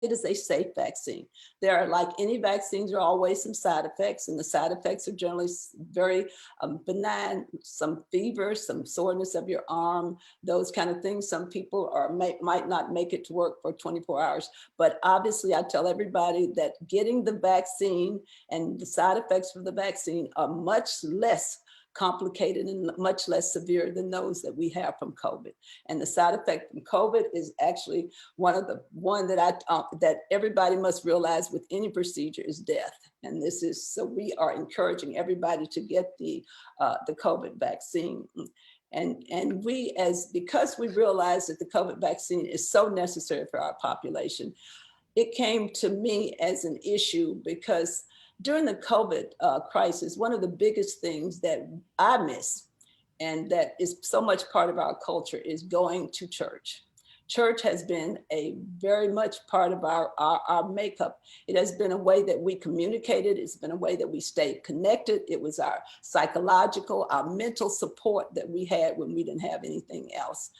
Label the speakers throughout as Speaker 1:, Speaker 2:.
Speaker 1: it is a safe vaccine. There are, like any vaccines, there are always some side effects, and the side effects are generally very benign, some fever, some soreness of your arm, those kind of things. Some people might not make it to work for 24 hours. But obviously, I tell everybody that getting the vaccine and the side effects of the vaccine are much less complicated and much less severe than those that we have from COVID. And the side effect from COVID is actually one that everybody must realize with any procedure is death. And this is, so we are encouraging everybody to get the COVID vaccine. And because we realize that the COVID vaccine is so necessary for our population, it came to me as an issue because during the COVID crisis, one of the biggest things that I miss and that is so much part of our culture is going to church. Church has been a very much part of our makeup. It has been a way that we communicated. It's been a way that we stayed connected. It was our psychological, our mental support that we had when we didn't have anything else.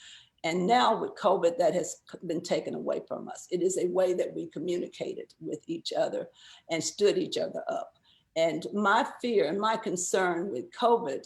Speaker 1: And now with COVID, that has been taken away from us. It is a way that we communicated with each other and stood each other up. And my fear and my concern with COVID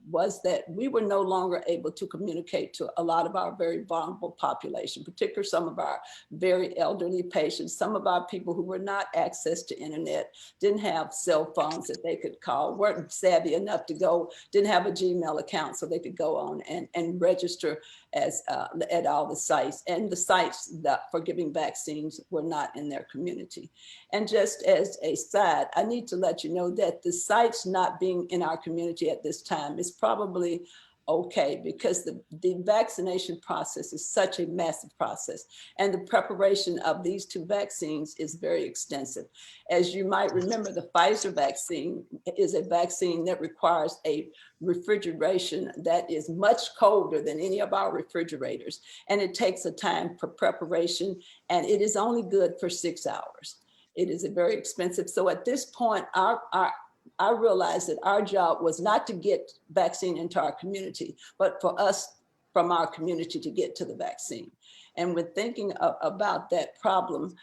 Speaker 1: was that we were no longer able to communicate to a lot of our very vulnerable population, particularly some of our very elderly patients, some of our people who were not access to internet, didn't have cell phones that they could call, weren't savvy enough to go, didn't have a Gmail account so they could go on and register as at all the sites. And the sites that for giving vaccines were not in their community. And just as a side, I need to let you know that the sites not being in our community at this time is probably okay, because the vaccination process is such a massive process. And the preparation of these two vaccines is very extensive. As you might remember, the Pfizer vaccine is a vaccine that requires a refrigeration that is much colder than any of our refrigerators. And it takes a time for preparation, and it is only good for 6 hours. It is a very expensive. So at this point, I realized that our job was not to get vaccine into our community, but for us from our community to get to the vaccine. And when thinking about that problem,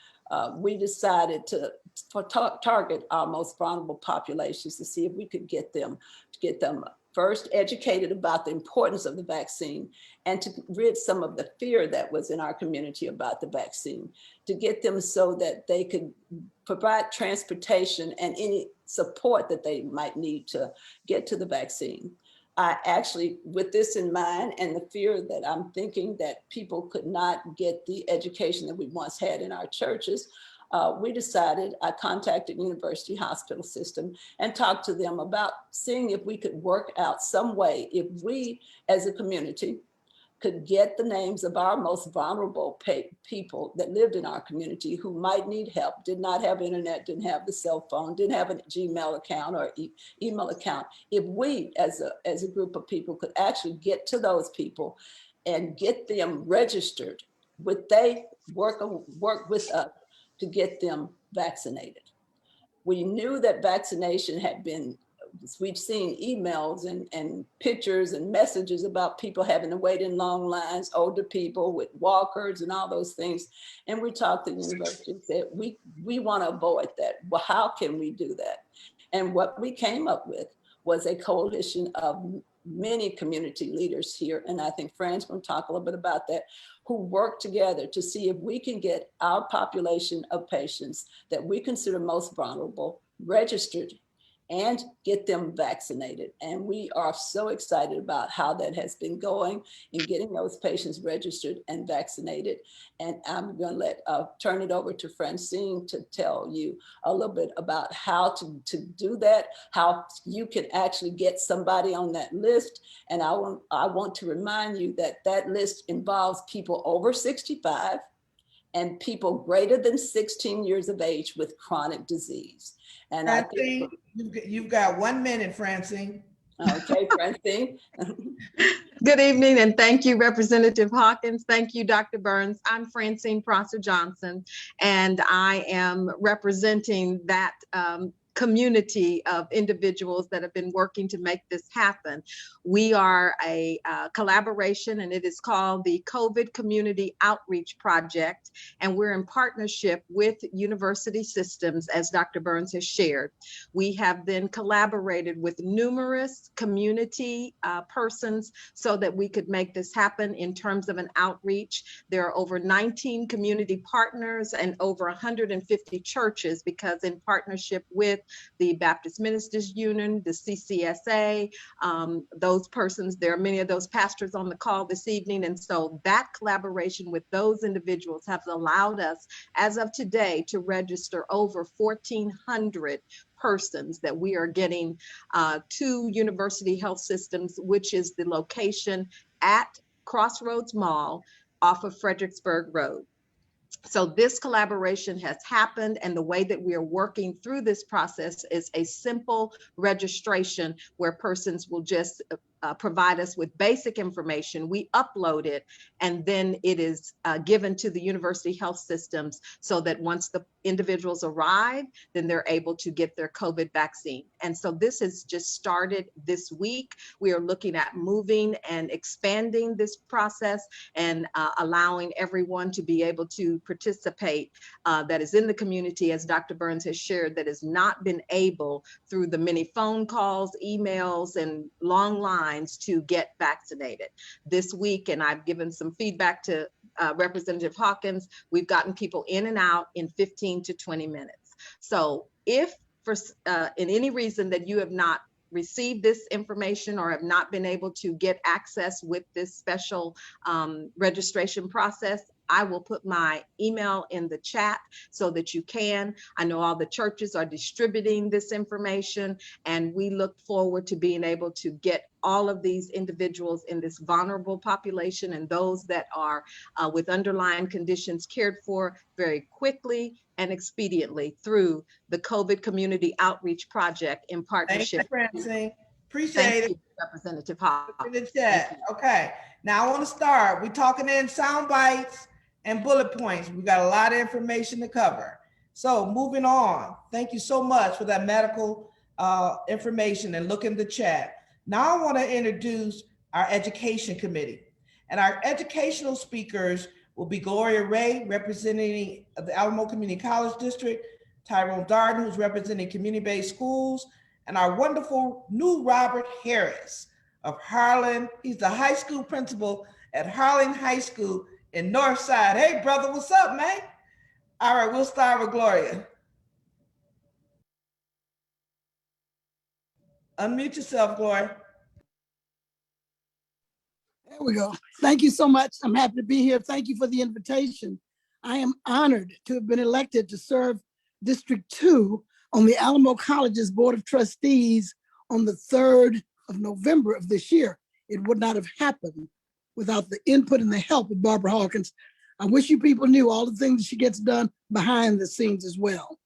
Speaker 1: we decided to target our most vulnerable populations to see if we could get them first educated about the importance of the vaccine and to rid some of the fear that was in our community about the vaccine, to get them so that they could provide transportation and any support that they might need to get to the vaccine. I actually, with this in mind and the fear that I'm thinking that people could not get the education that we once had in our churches, I contacted University Hospital System and talked to them about seeing if we could work out some way, if we as a community could get the names of our most vulnerable people that lived in our community who might need help, did not have internet, didn't have the cell phone, didn't have a Gmail account or email account. If we as a group of people could actually get to those people and get them registered, would they work with us to get them vaccinated? We knew that vaccination had been, we'd seen emails and pictures and messages about people having to wait in long lines, older people with walkers and all those things. And we talked to the university and said, we want to avoid that. Well, how can we do that? And what we came up with was a coalition of many community leaders here. And I think Fran's going to talk a little bit about that, who work together to see if we can get our population of patients that we consider most vulnerable registered and get them vaccinated. And we are so excited about how that has been going in getting those patients registered and vaccinated. And I'm going to turn it over to Francine to tell you a little bit about how to do that, how you can actually get somebody on that list. And I want to remind you that that list involves people over 65 and people greater than 16 years of age with chronic disease. And
Speaker 2: Francine, you've got 1 minute, Francine.
Speaker 1: Okay, Francine.
Speaker 3: Good evening, and thank you, Representative Hawkins. Thank you, Dr. Burns. I'm Francine Prosser Johnson, and I am representing that community of individuals that have been working to make this happen. We are a collaboration, and it is called the COVID Community Outreach Project, and we're in partnership with university systems, as Dr. Burns has shared. We have then collaborated with numerous community persons so that we could make this happen in terms of an outreach. There are over 19 community partners and over 150 churches, because in partnership with the Baptist Ministers Union, the CCSA, those persons, there are many of those pastors on the call this evening. And so that collaboration with those individuals has allowed us, as of today, to register over 1,400 persons that we are getting to University Health Systems, which is the location at Crossroads Mall off of Fredericksburg Road. So this collaboration has happened, and the way that we are working through this process is a simple registration where persons will just provide us with basic information. We upload it, and then it is given to the University Health Systems so that once the individuals arrive, then they're able to get their COVID vaccine. And so this has just started this week. We are looking at moving and expanding this process and allowing everyone to be able to participate that is in the community, as Dr. Burns has shared, that has not been able through the many phone calls, emails, and long lines to get vaccinated. This week, and I've given some feedback to Representative Hawkins, we've gotten people in and out in 15 to 20 minutes. So if for in any reason that you have not received this information or have not been able to get access with this special registration process, I will put my email in the chat so that you can. I know all the churches are distributing this information, and we look forward to being able to get all of these individuals in this vulnerable population and those that are with underlying conditions cared for very quickly and expediently through the COVID Community Outreach Project in partnership.
Speaker 2: Thank you, Francine. Appreciate it.
Speaker 3: Representative Hawkins.
Speaker 2: In the chat. Okay. Now I want to start. We're talking in sound bites and bullet points. We got a lot of information to cover. So moving on. Thank you so much for that medical information, and look in the chat. Now I want to introduce our education committee, and our educational speakers will be Gloria Ray, representing the Alamo Community College District, Tyrone Darden, who's representing community-based schools, and our wonderful new Robert Harris of Harlan. He's the high school principal at Harlan High School in Northside. Hey, brother, what's up, man? All right, we'll start with Gloria. Unmute yourself, Gloria.
Speaker 4: There we go. Thank you so much. I'm happy to be here. Thank you for the invitation. I am honored to have been elected to serve District 2 on the Alamo College's Board of Trustees on the 3rd of November of this year. It would not have happened without the input and the help of Barbara Hawkins. I wish you people knew all the things she gets done behind the scenes as well.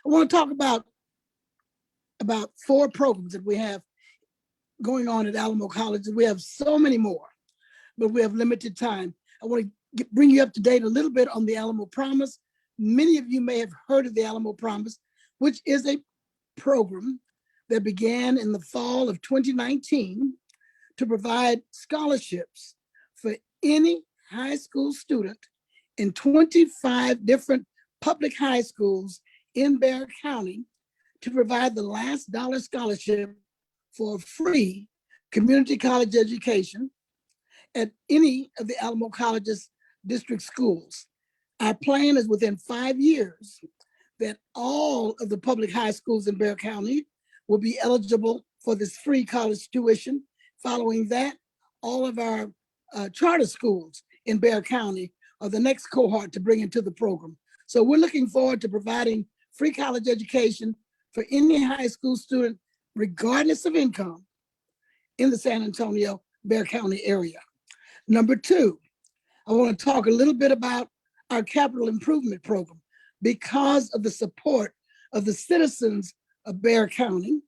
Speaker 4: I want to talk about 4 programs that we have going on at Alamo College. We have so many more, but we have limited time. I want to bring you up to date a little bit on the Alamo Promise. Many of you may have heard of the Alamo Promise, which is a program that began in the fall of 2019 to provide scholarships for any high school student in 25 different public high schools in Bexar County to provide the last dollar scholarship for free community college education at any of the Alamo College's district schools. Our plan is within 5 years that all of the public high schools in Bexar County will be eligible for this free college tuition. Following that, all of our charter schools in Bexar County are the next cohort to bring into the program. So we're looking forward to providing free college education for any high school student, regardless of income, in the San Antonio, Bexar County area. Number 2, I want to talk a little bit about our capital improvement program. Because of the support of the citizens of Bexar County,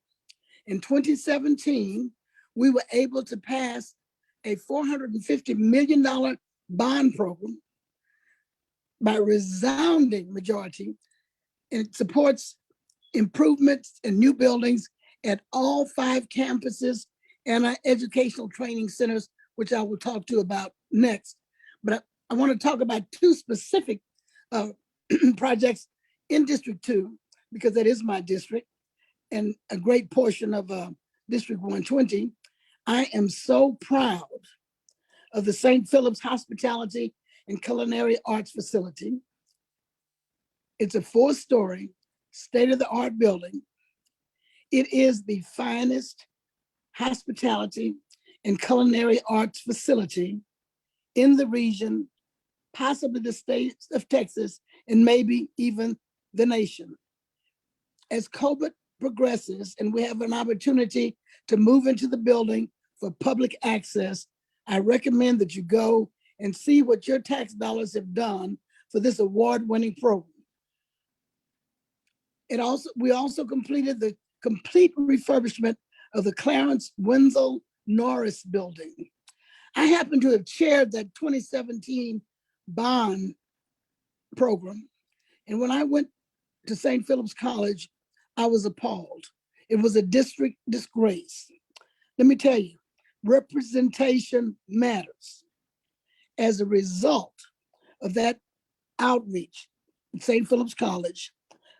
Speaker 4: in 2017, we were able to pass a $450 million bond program by resounding majority, and it supports improvements and new buildings at all 5 campuses and our educational training centers, which I will talk to you about next. But I want to talk about 2 specific projects in District 2, because that is my district and a great portion of District 120. I am so proud of the St. Philip's Hospitality and Culinary Arts Facility. It's a 4-story, state-of-the-art building. It is the finest hospitality and culinary arts facility in the region, possibly the state of Texas, and maybe even the nation. As COVID progresses and we have an opportunity to move into the building for public access, I recommend that you go and see what your tax dollars have done for this award-winning program. We also completed the complete refurbishment of the Clarence Wenzel Norris building. I happen to have chaired that 2017 bond program. And when I went to St. Philip's College, I was appalled. It was a district disgrace. Let me tell you, representation matters. As a result of that outreach at St. Philip's College,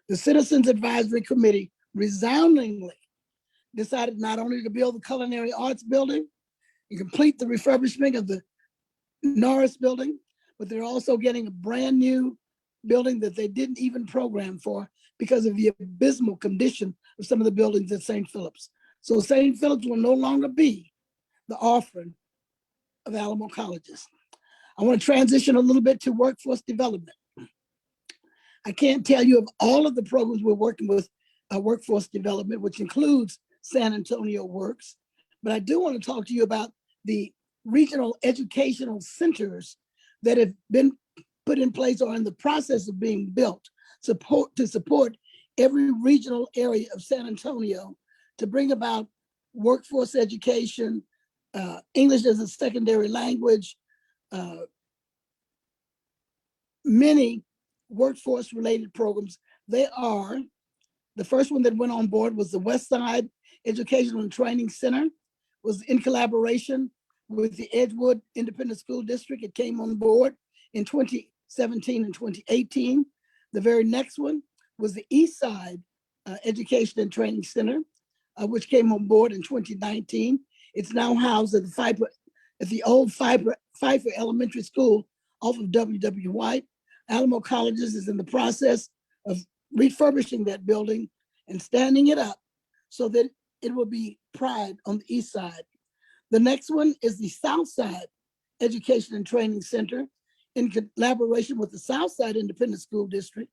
Speaker 4: the Citizens Advisory Committee resoundingly decided not only to build the Culinary Arts Building and complete the refurbishment of the Norris Building, but they're also getting a brand new building that they didn't even program for because of the abysmal condition of some of the buildings at St. Philip's. So St. Philip's will no longer be the offering of Alamo colleges. I want to transition a little bit to workforce development. I can't tell you of all of the programs we're working with workforce development, which includes San Antonio Works, but I do want to talk to you about the regional educational centers that have been put in place or in the process of being built to support every regional area of San Antonio to bring about workforce education, English as a secondary language, many workforce related programs. They are, the first one that went on board was the West Side Educational and Training Center, was in collaboration with the Edgewood Independent School District. It came on board in 2017 and 2018. The very next one was the East Side Education and Training Center, which came on board in 2019. It's now housed at the old Pfeiffer Elementary School off of W.W. White. Alamo Colleges is in the process of refurbishing that building and standing it up so that it will be pride on the East Side. The next one is the South Side Education and Training Center in collaboration with the South Side Independent School District.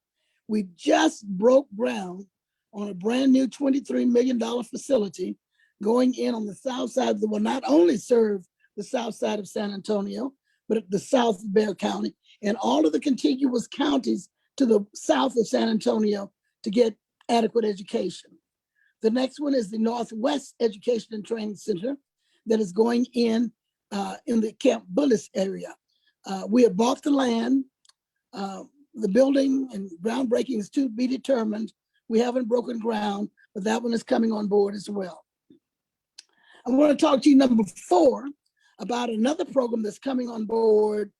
Speaker 4: We just broke ground on a brand new $23 million facility going in on the south side that will not only serve the south side of San Antonio, but the South Bexar County and all of the contiguous counties to the south of San Antonio to get adequate education. The next one is the Northwest Education and Training Center that is going in the Camp Bullis area. We have bought the land. The building and groundbreaking is to be determined. We haven't broken ground, but that one is coming on board as well. I want to talk to you, number 4, about another program that's coming on board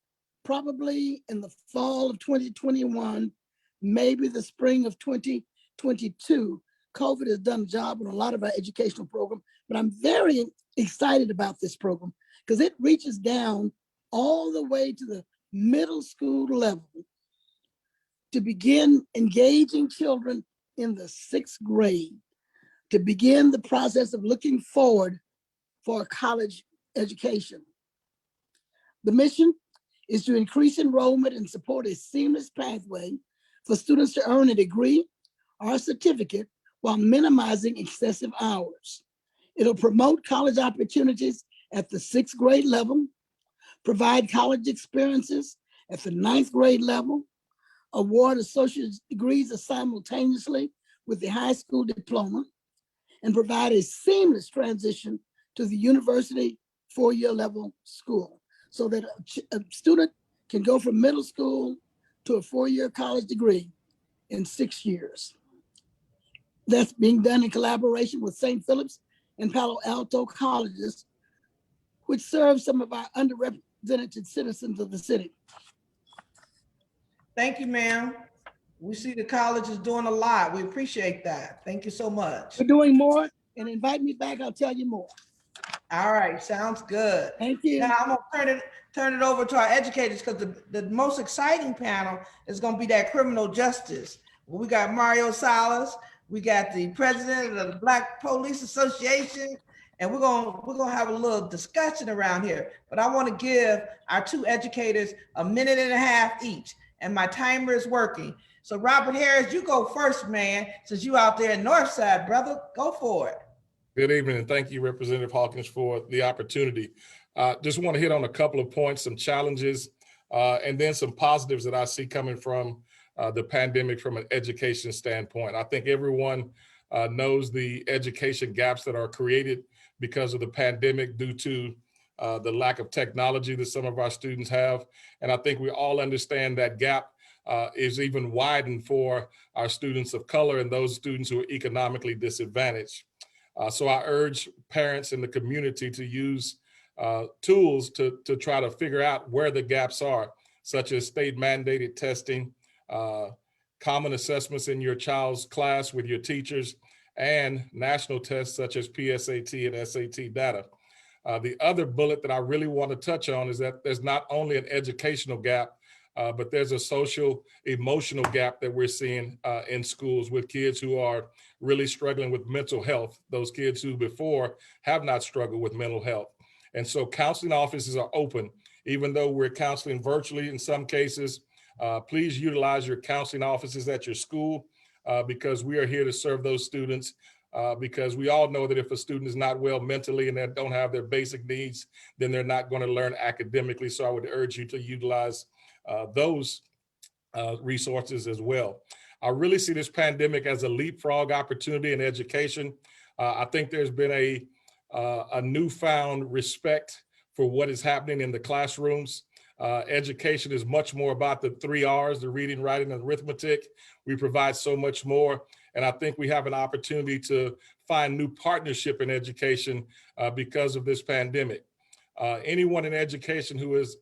Speaker 4: probably in the fall of 2021, maybe the spring of 2022. COVID has done a job on a lot of our educational program, but I'm very excited about this program because it reaches down all the way to the middle school level to begin engaging children in the 6th grade, to begin the process of looking forward for a college education. The mission is to increase enrollment and support a seamless pathway for students to earn a degree or a certificate while minimizing excessive hours. It'll promote college opportunities at the 6th grade level, provide college experiences at the 9th grade level, award associate degrees simultaneously with the high school diploma, and provide a seamless transition to the university 4-year level school so that a student can go from middle school to a 4-year college degree in 6 years. That's being done in collaboration with St. Philip's and Palo Alto colleges, which serve some of our underrepresented citizens of the city.
Speaker 2: Thank you, ma'am. We see the college is doing a lot. We appreciate that. Thank you so much.
Speaker 4: We're doing more, and invite me back, I'll tell you more.
Speaker 2: All right, sounds good.
Speaker 4: Thank you.
Speaker 2: Now I'm gonna turn it over to our educators, because the most exciting panel is gonna be that criminal justice. Well, we got Mario Salas, we got the president of the Black Police Association, and we're gonna have a little discussion around here. But I want to give our two educators a minute and a half each, and my timer is working. So Robert Harris, you go first, man, since you out there in Northside, brother. Go for it.
Speaker 5: Good evening, and thank you, Representative Hawkins, for the opportunity. Just want to hit on a couple of points, some challenges, and then some positives that I see coming from the pandemic from an education standpoint. I think everyone knows the education gaps that are created because of the pandemic due to the lack of technology that some of our students have. And I think we all understand that gap is even widened for our students of color and those students who are economically disadvantaged. So I urge parents in the community to use tools to try to figure out where the gaps are, such as state mandated testing, common assessments in your child's class with your teachers, and national tests such as PSAT and SAT data. The other bullet that I really want to touch on is that there's not only an educational gap, but there's a social emotional gap that we're seeing in schools with kids who are really struggling with mental health, those kids who before have not struggled with mental health. And so counseling offices are open, even though we're counseling virtually in some cases. Please utilize your counseling offices at your school because we are here to serve those students. Because we all know that if a student is not well mentally and they don't have their basic needs, then they're not going to learn academically. So I would urge you to utilize those resources as well. I really see this pandemic as a leapfrog opportunity in education. I think there's been a newfound respect for what is happening in the classrooms. Education is much more about the 3 R's, the reading, writing, and arithmetic. We provide so much more. And I think we have an opportunity to find new partnership in education because of this pandemic. Anyone in education who is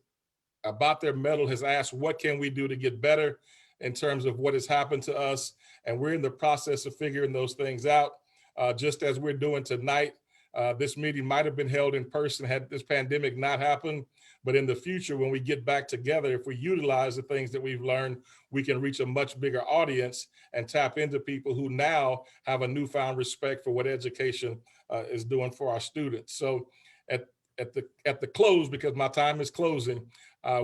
Speaker 5: about their mettle has asked, what can we do to get better in terms of what has happened to us? And we're in the process of figuring those things out. Just as we're doing tonight, this meeting might have been held in person had this pandemic not happened. But in the future, when we get back together, if we utilize the things that we've learned, we can reach a much bigger audience and tap into people who now have a newfound respect for what education is doing for our students. So at the close, because my time is closing,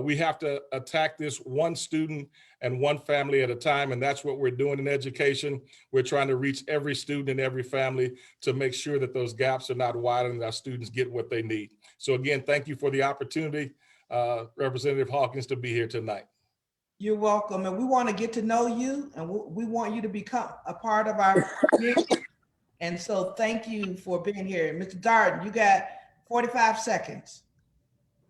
Speaker 5: we have to attack this one student and one family at a time. And that's what we're doing in education. We're trying to reach every student and every family to make sure that those gaps are not widened and our students get what they need. So again, thank you for the opportunity, Representative Hawkins, to be here tonight.
Speaker 2: You're welcome. And we want to get to know you, and we want you to become a part of our community. And so thank you for being here. Mr. Darden, you got 45 seconds.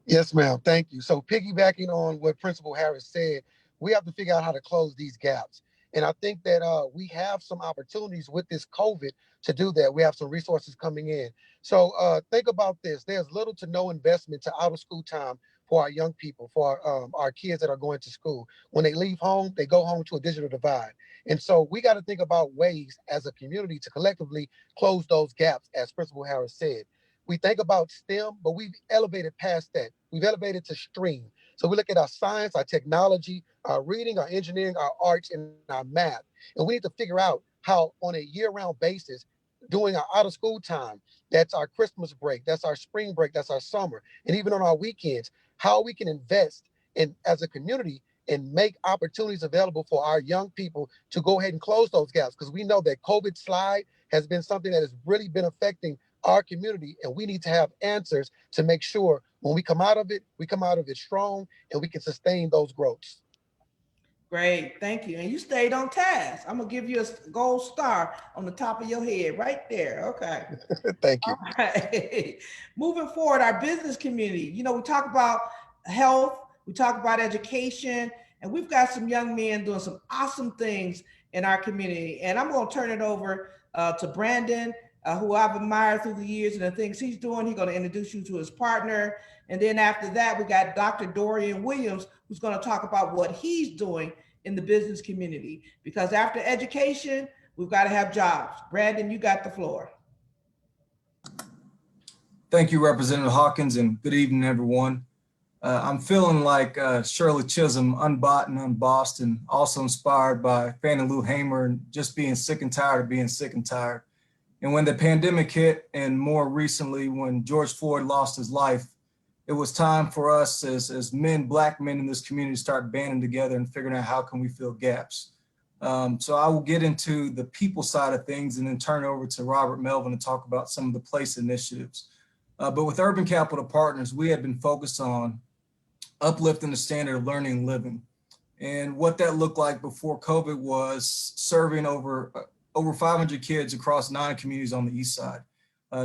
Speaker 6: Yes, ma'am. Thank you. So piggybacking on what Principal Harris said, we have to figure out how to close these gaps. And I think that we have some opportunities with this COVID to do that. We have some resources coming in. So think about this. There's little to no investment to out of school time for our young people, for our kids that are going to school. When they leave home, they go home to a digital divide. And so we got to think about ways as a community to collectively close those gaps, as Principal Harris said. We think about STEM, but we've elevated past that. We've elevated to STREAM. So we look at our science, our technology, our reading, our engineering, our arts, and our math. And we need to figure out how on a year-round basis, during our out of school time, that's our Christmas break, that's our spring break, that's our summer, and even on our weekends, how we can invest in as a community and make opportunities available for our young people to go ahead and close those gaps. Because we know that COVID slide has been something that has really been affecting our community, and we need to have answers to make sure when we come out of it, we come out of it strong and we can sustain those growths.
Speaker 2: Great, thank you. And you stayed on task. I'm gonna give you a gold star on the top of your head right there. Okay.
Speaker 6: Thank you.
Speaker 2: All right. Moving forward, our business community, we talk about health, we talk about education, And we've got some young men doing some awesome things in our community. And I'm going to turn it over to Brandon, who I've admired through the years and the things he's doing. He's going to introduce you to his partner. And then after that, we got Dr. Dorian Williams, who's going to talk about what he's doing in the business community. Because after education, we've got to have jobs. Brandon, you got the floor.
Speaker 7: Thank you, Representative Hawkins, and good evening, everyone. I'm feeling like Shirley Chisholm, unbought and unbossed, and also inspired by Fannie Lou Hamer and just being sick and tired of being sick and tired. And when the pandemic hit, and more recently when George Floyd lost his life, it was time for us as men, Black men in this community, to start banding together and figuring out how can we fill gaps. So I will get into the people side of things and then turn it over to Robert Melvin to talk about some of the place initiatives. But with Urban Capital Partners, we have been focused on uplifting the standard of learning and living. And what that looked like before COVID was serving over 500 kids across 9 communities on the East Side.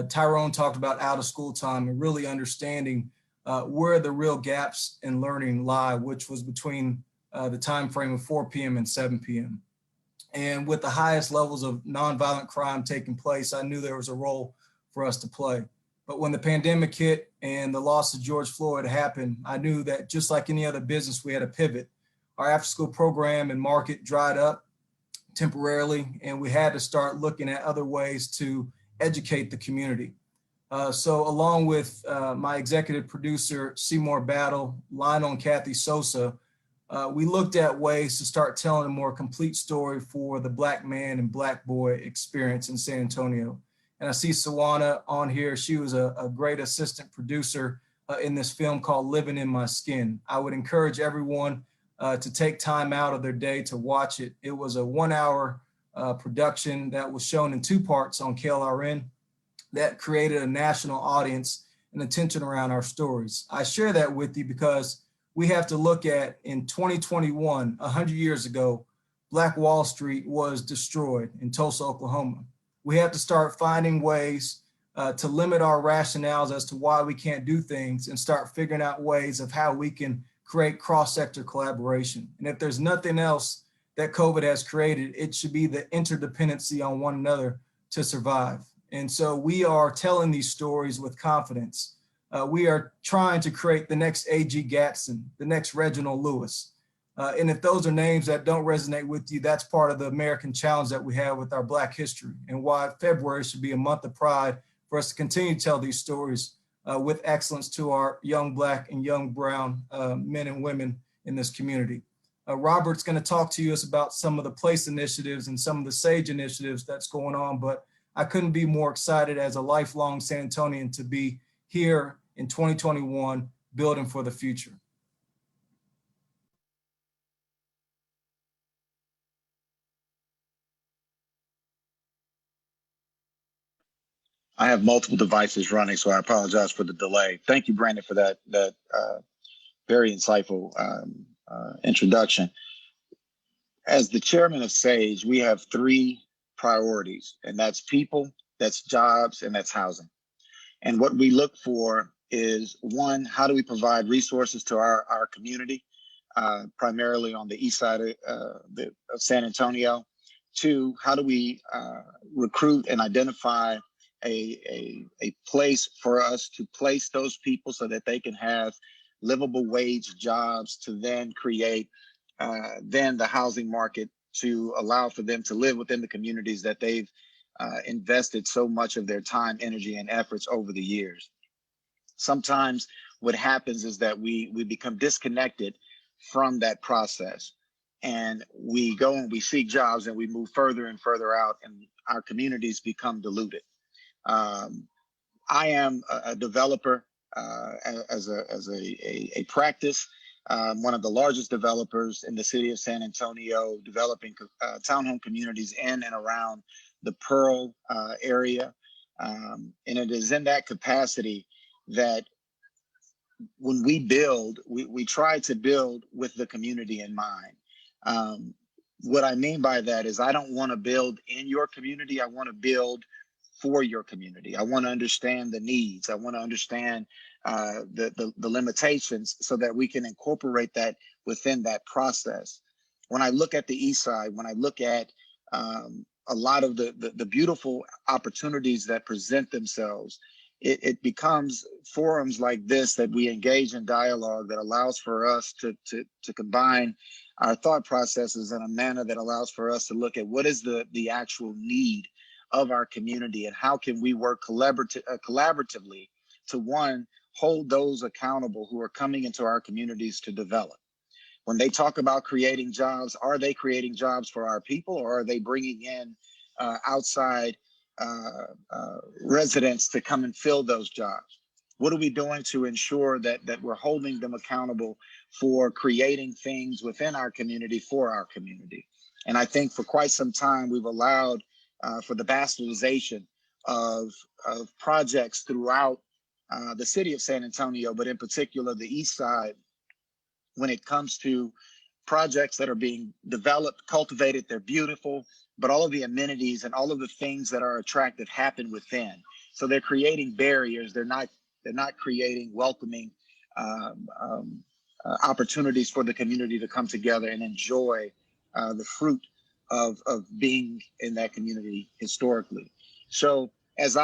Speaker 7: Tyrone talked about out of school time and really understanding where the real gaps in learning lie, which was between the time frame of 4 p.m. and 7 p.m. And with the highest levels of nonviolent crime taking place, I knew there was a role for us to play. But when the pandemic hit and the loss of George Floyd happened, I knew that just like any other business, we had to pivot. Our after-school program and market dried up temporarily, and we had to start looking at other ways to educate the community. So along with my executive producer, Seymour Battle, Lionel and Kathy Sosa, we looked at ways to start telling a more complete story for the Black man and Black boy experience in San Antonio. And I see Sawana on here. She was a great assistant producer in this film called Living in My Skin. I would encourage everyone to take time out of their day to watch it. It was a 1-hour production that was shown in 2 parts on KLRN that created a national audience and attention around our stories. I share that with you because we have to look at in 2021, 100 years ago, Black Wall Street was destroyed in Tulsa, Oklahoma. We have to start finding ways to limit our rationales as to why we can't do things and start figuring out ways of how we can create cross-sector collaboration. And if there's nothing else that COVID has created, it should be the interdependency on one another to survive. And so we are telling these stories with confidence. We are trying to create the next A.G. Gatson, the next Reginald Lewis. And if those are names that don't resonate with you, that's part of the American challenge that we have with our Black history and why February should be a month of pride for us to continue to tell these stories with excellence to our young Black and young brown men and women in this community. Robert's going to talk to us about some of the place initiatives and some of the SAGE initiatives that's going on, but I couldn't be more excited as a lifelong San Antonian to be here in 2021 building for the future.
Speaker 8: I have multiple devices running, so I apologize for the delay. Thank you, Brandon, for that very insightful introduction. As the chairman of SAGE, we have 3 priorities, and that's people, that's jobs, and that's housing. And what we look for is, 1, how do we provide resources to our community, primarily on the east side of San Antonio? 2, how do we recruit and identify a place for us to place those people so that they can have livable wage jobs to then create then the housing market to allow for them to live within the communities that they've invested so much of their time, energy, and efforts over the years. Sometimes what happens is that we become disconnected from that process, and we go and we seek jobs and we move further and further out, and our communities become diluted. I am a developer as a practice, one of the largest developers in the city of San Antonio, developing townhome communities in and around the Pearl area. And it is in that capacity that when we build, we try to build with the community in mind. What I mean by that is I don't want to build in your community. I want to build for your community. I want to understand the needs. I want to understand the limitations so that we can incorporate that within that process. When I look at the East Side, when I look at a lot of the beautiful opportunities that present themselves, it becomes forums like this that we engage in dialogue that allows for us to combine our thought processes in a manner that allows for us to look at what is the actual need of our community and how can we work collaboratively to, one, hold those accountable who are coming into our communities to develop. When they talk about creating jobs, are they creating jobs for our people, or are they bringing in outside residents to come and fill those jobs? What are we doing to ensure that we're holding them accountable for creating things within our community for our community? And I think for quite some time, we've allowed for the bastardization of projects throughout the city of San Antonio, but in particular the East Side, when it comes to projects that are being developed, cultivated, they're beautiful, but all of the amenities and all of the things that are attractive happen within. So they're creating barriers. They're not creating welcoming opportunities for the community to come together and enjoy the fruit of being in that community historically. So as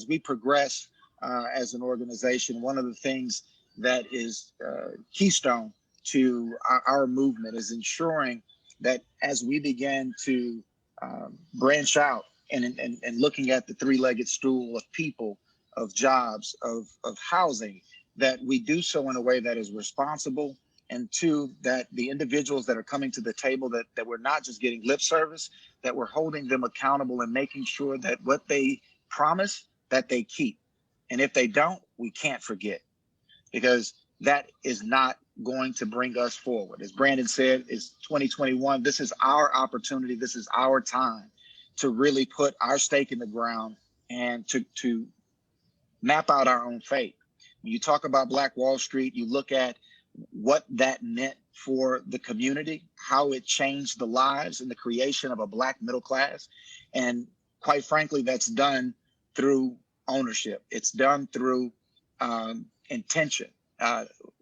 Speaker 8: we progress as an organization, one of the things that is keystone to our movement is ensuring that as we begin to branch out and looking at the three-legged stool of people, of jobs, of housing, that we do so in a way that is responsible, and two, that the individuals that are coming to the table, that we're not just getting lip service, that we're holding them accountable and making sure that what they promise, that they keep. And if they don't, we can't forget, because that is not going to bring us forward. As Brandon said, it's 2021. This is our opportunity. This is our time to really put our stake in the ground and to map out our own fate. When you talk about Black Wall Street, you look at what that meant for the community, how it changed the lives and the creation of a Black middle class. And quite frankly, that's done through ownership. It's done through intention.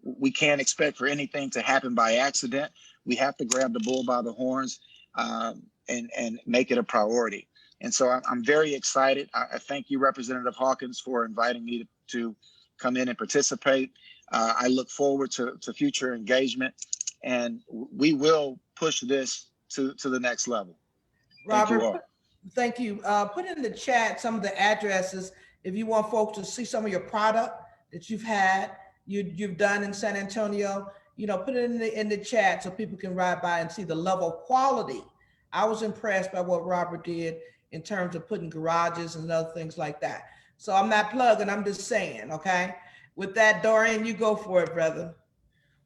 Speaker 8: We can't expect for anything to happen by accident. We have to grab the bull by the horns and make it a priority. And so I'm very excited. I thank you, Representative Hawkins, for inviting me to come in and participate. I look forward to future engagement, and we will push this to the next level.
Speaker 2: Robert, thank you. Put in the chat some of the addresses if you want folks to see some of your product that you've done in San Antonio. Put it in the chat so people can ride by and see the level of quality. I was impressed by what Robert did in terms of putting garages and other things like that. So I'm not plugging, I'm just saying, okay? With that, Dorian, you go for it, brother.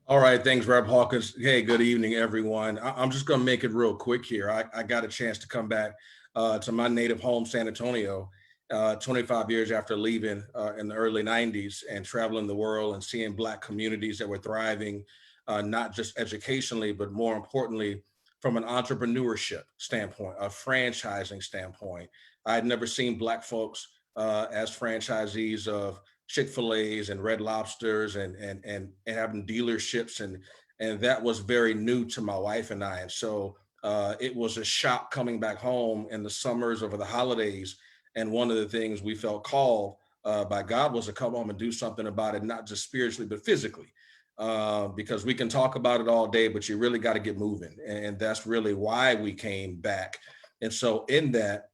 Speaker 9: All right, thanks, Rep. Hawkins. Hey, good evening, everyone. I'm just gonna make it real quick here. I got a chance to come back to my native home, San Antonio, 25 years after leaving in the early 90s and traveling the world and seeing Black communities that were thriving, not just educationally, but more importantly, from an entrepreneurship standpoint, a franchising standpoint. I had never seen Black folks as franchisees of Chick-fil-A's and Red Lobsters and having dealerships, and that was very new to my wife and I. And so it was a shock coming back home in the summers over the holidays. And one of the things we felt called by God was to come home and do something about it, not just spiritually, but physically. Because we can talk about it all day, but you really got to get moving. And that's really why we came back. And so in that,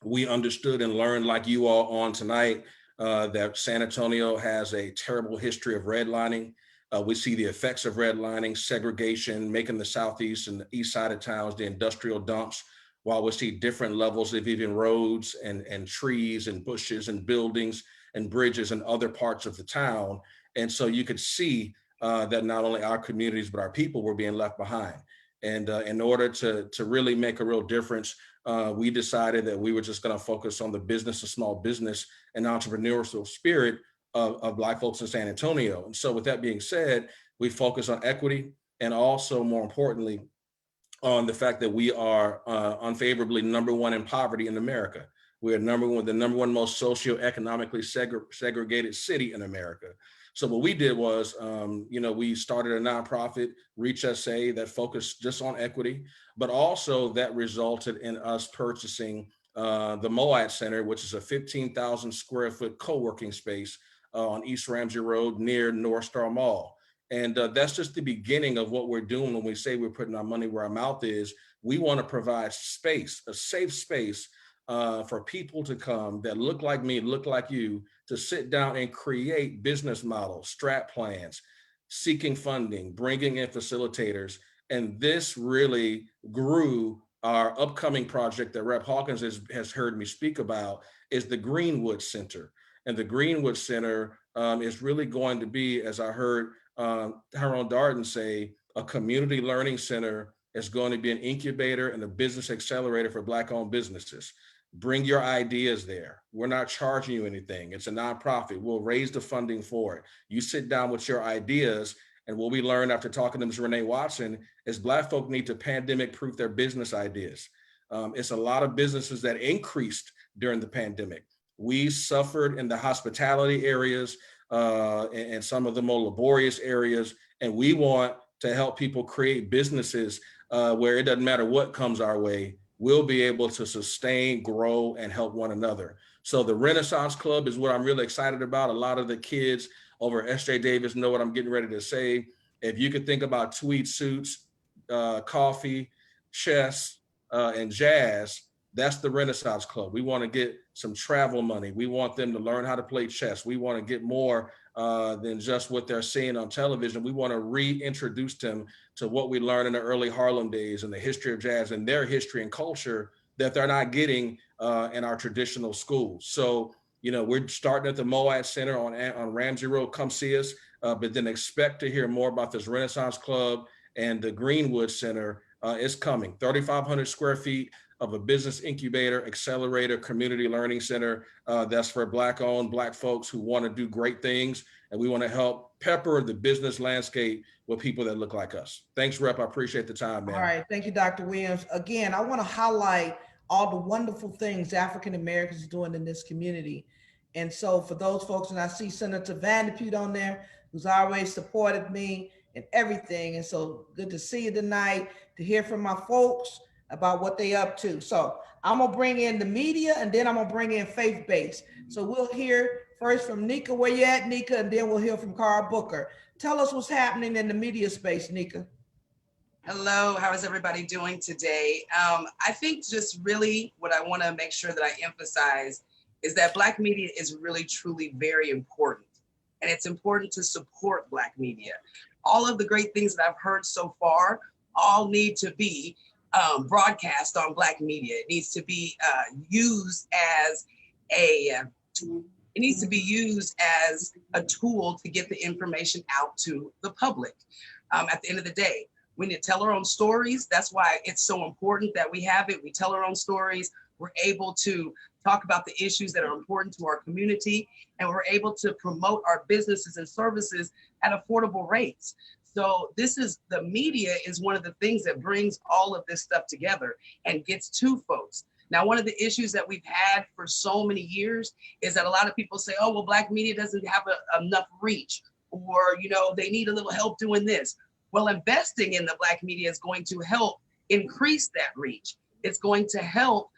Speaker 9: we understood and learned, like you all on tonight, that San Antonio has a terrible history of redlining. We see the effects of redlining, segregation, making the Southeast and the East side of towns the industrial dumps, while we see different levels of even roads and trees and bushes and buildings and bridges in other parts of the town. And so you could see that not only our communities, but our people were being left behind. And in order to really make a real difference, we decided that we were just going to focus on the business of small business and entrepreneurial spirit of Black folks in San Antonio. And so with that being said, we focus on equity and also, more importantly, on the fact that we are unfavorably #1 in poverty in America. We're the number one most socioeconomically segregated city in America. So what we did was, we started a nonprofit, Reach SA, that focused just on equity, but also that resulted in us purchasing the Moat Center, which is a 15,000 square foot co-working space on East Ramsey Road near North Star Mall. And that's just the beginning of what we're doing when we say we're putting our money where our mouth is. We want to provide space, a safe space for people to come that look like me, look like you, to sit down and create business models, strat plans, seeking funding, bringing in facilitators. And this really grew our upcoming project that Rep. Hawkins has heard me speak about, is the Greenwood Center. And the Greenwood Center is really going to be, as I heard Tyrone Darden say, a community learning center. Is going to be an incubator and a business accelerator for Black-owned businesses. Bring your ideas there. We're not charging you anything. It's a nonprofit. We'll raise the funding for it. You sit down with your ideas, and what we learned after talking to Ms. Renee Watson is Black folk need to pandemic-proof their business ideas. It's a lot of businesses that increased during the pandemic. We suffered in the hospitality areas and some of the more laborious areas, and we want to help people create businesses where it doesn't matter what comes our way, we'll be able to sustain, grow, and help one another. So the Renaissance Club is what I'm really excited about. A lot of the kids over at SJ Davis know what I'm getting ready to say. If you could think about tweed suits, coffee, chess, and jazz, that's the Renaissance Club. We want to get some travel money. We want them to learn how to play chess. We want to get more than just what they're seeing on television. We want to reintroduce them to what we learned in the early Harlem days and the history of jazz and their history and culture that they're not getting in our traditional schools. So, we're starting at the Moat Center on Ramsey Road. Come see us, but then expect to hear more about this Renaissance Club, and the Greenwood Center is coming. 3,500 square feet of a business incubator, accelerator, community learning center that's for Black-owned, Black folks who want to do great things. And we want to help pepper the business landscape with people that look like us. Thanks, Rep. I appreciate the time, man.
Speaker 2: All right. Thank you, Dr. Williams. Again, I want to highlight all the wonderful things African Americans are doing in this community. And so for those folks, and I see Senator Vanderpute on there, who's always supported me and everything. And so good to see you tonight, to hear from my folks about what they up to. So I'm gonna bring in the media, and then I'm gonna bring in faith-based. So we'll hear first from Nika. Where you at, Nika? And then we'll hear from Carl Booker. Tell us what's happening in the media space, Nika.
Speaker 10: Hello, how is everybody doing today? I think just really what I want to make sure that I emphasize is that Black media is really, truly very important. And it's important to support Black media. All of the great things that I've heard so far all need to be broadcast on Black media. It needs to be used as a tool to get the information out to the public. At the end of the day, we need to tell our own stories. That's why it's so important that we have it. We tell our own stories. We're able to talk about the issues that are important to our community, and we're able to promote our businesses and services at affordable rates. So the media is one of the things that brings all of this stuff together and gets to folks. Now, one of the issues that we've had for so many years is that a lot of people say, oh, well, Black media doesn't have enough reach, or, they need a little help doing this. Well, investing in the Black media is going to help increase that reach. It's going to help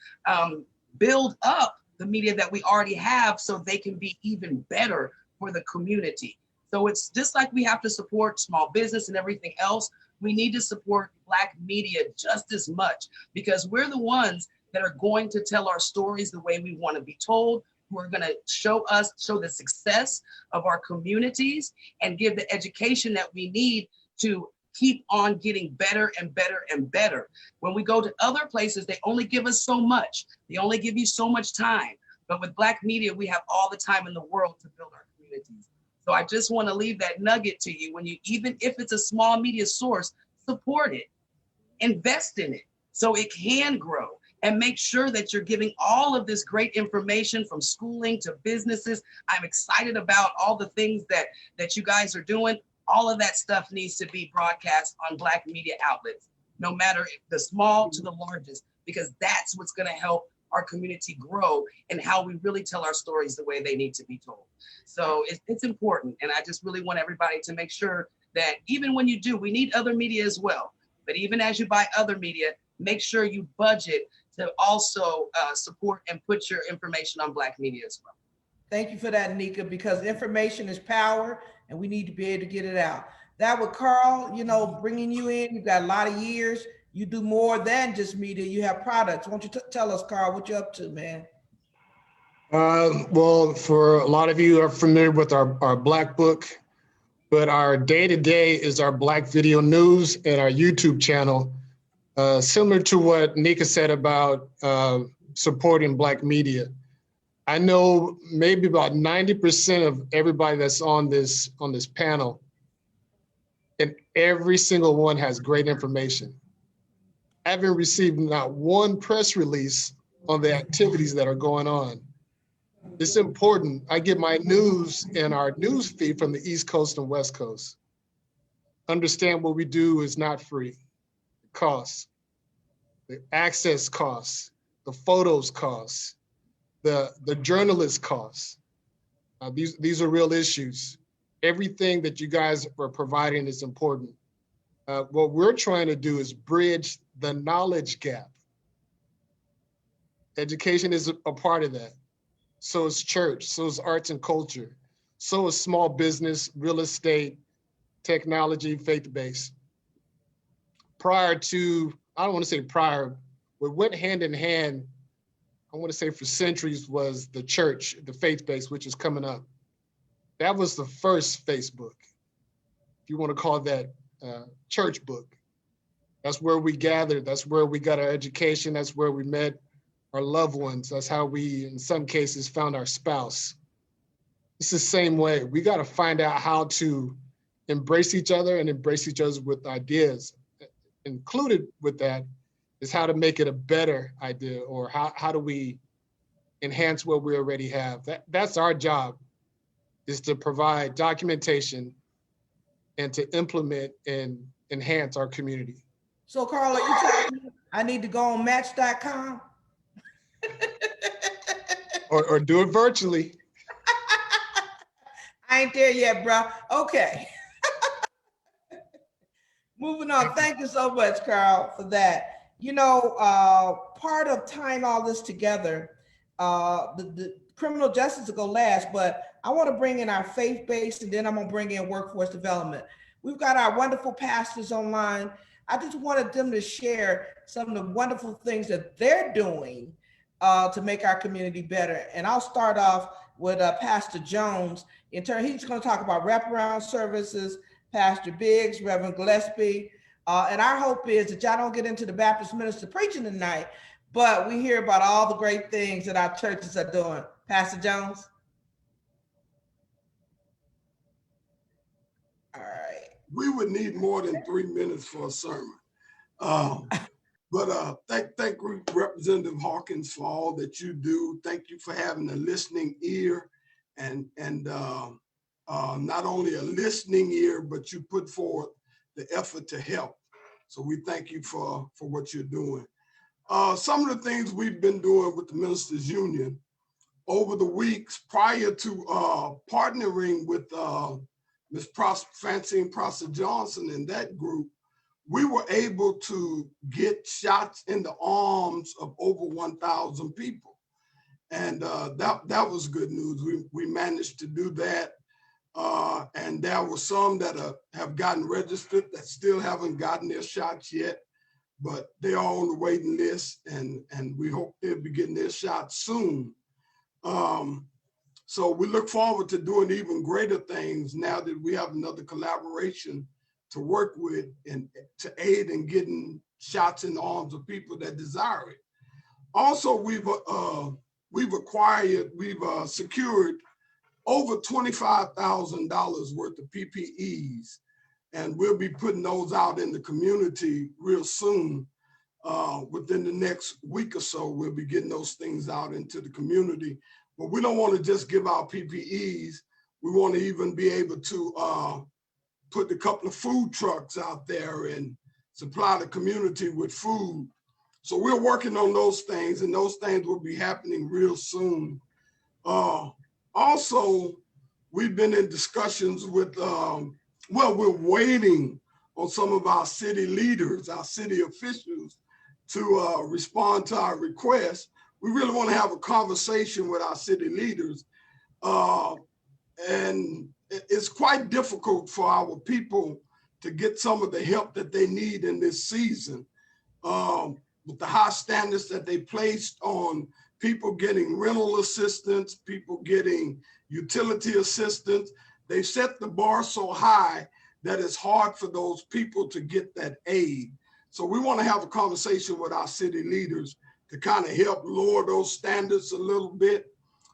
Speaker 10: build up the media that we already have so they can be even better for the community. So it's just like we have to support small business and everything else. We need to support Black media just as much, because we're the ones that are going to tell our stories the way we want to be told. We're going to show the success of our communities and give the education that we need to keep on getting better and better and better. When we go to other places, they only give us so much. They only give you so much time. But with Black media, we have all the time in the world to build our communities. So I just want to leave that nugget to you. Even if it's a small media source, support it, invest in it so it can grow, and make sure that you're giving all of this great information from schooling to businesses. I'm excited about all the things that you guys are doing. All of that stuff needs to be broadcast on Black media outlets, no matter the small to the largest, because that's what's going to help our community grow and how we really tell our stories the way they need to be told. So it's important. And I just really want everybody to make sure that even when you do, we need other media as well. But even as you buy other media, make sure you budget to also support and put your information on Black media as well.
Speaker 2: Thank you for that, Nika, because information is power and we need to be able to get it out. That with Carl, you know, bringing you in, you've got a lot of years. You do more than just media. You have products. Why don't you tell us, Carl, what you're up to, man?
Speaker 11: Well, for a lot of you are familiar with our Black book, but our day-to-day is our Black video news and our YouTube channel. Similar to what Nika said about supporting Black media. I know maybe about 90% of everybody that's on this panel, and every single one has great information. I haven't received not one press release on the activities that are going on. It's important. I get my news in our news feed from the East Coast and West Coast. Understand what we do is not free. It costs. The access costs, the photos costs, the journalist costs. These are real issues. Everything that you guys are providing is important. What we're trying to do is bridge the knowledge gap. Education is a part of that. So is church, so is arts and culture, so is small business, real estate, technology, faith-based. Prior to, I don't want to say prior, what went hand in hand, I want to say for centuries, was the church, the faith-based, which is coming up. That was the first Facebook, if you want to call that church book. That's where we gathered. That's where we got our education. That's where we met our loved ones. That's how we, in some cases, found our spouse. It's the same way. We got to find out how to embrace each other and embrace each other with ideas. Included with that is how to make it a better idea, or how do we enhance what we already have. That's our job, is to provide documentation and to implement and enhance our community.
Speaker 2: So, Carl, are you telling me I need to go on Match.com?
Speaker 11: or do it virtually.
Speaker 2: I ain't there yet, bro. Okay. Moving on. Thank you so much, Carl, for that. You know, part of tying all this together, the criminal justice will go last, but I want to bring in our faith-based, and then I'm going to bring in workforce development. We've got our wonderful pastors online. I just wanted them to share some of the wonderful things that they're doing to make our community better. And I'll start off with Pastor Jones. In turn, he's going to talk about wraparound services, Pastor Biggs, Reverend Gillespie. And our hope is that y'all don't get into the Baptist minister preaching tonight, but we hear about all the great things that our churches are doing. Pastor Jones. All right.
Speaker 12: We would need more than 3 minutes for a sermon. But thank Representative Hawkins for all that you do. Thank you for having a listening ear, and not only a listening ear, but you put forth the effort to help. So we thank you for what you're doing. Some of the things we've been doing with the Ministers Union over the weeks prior to partnering with Ms. Francine Johnson and that group, we were able to get shots in the arms of over 1,000 people. And that was good news. We managed to do that. And there were some that have gotten registered that still haven't gotten their shots yet, but they are on the waiting list, and we hope they'll be getting their shots soon. So we look forward to doing even greater things now that we have another collaboration to work with and to aid in getting shots in the arms of people that desire it. Also, we've secured over $25,000 worth of PPEs, and we'll be putting those out in the community real soon. Within the next week or so, we'll be getting those things out into the community. But we don't want to just give out PPEs. We want to even be able to put a couple of food trucks out there and supply the community with food. So we're working on those things, and those things will be happening real soon. Also, we've been in discussions with, well, we're waiting on some of our city leaders, our city officials to respond to our request. We really want to have a conversation with our city leaders. And it's quite difficult for our people to get some of the help that they need in this season. With the high standards that they placed on people getting rental assistance, people getting utility assistance, they set the bar so high that it's hard for those people to get that aid. So we want to have a conversation with our city leaders to kind of help lower those standards a little bit.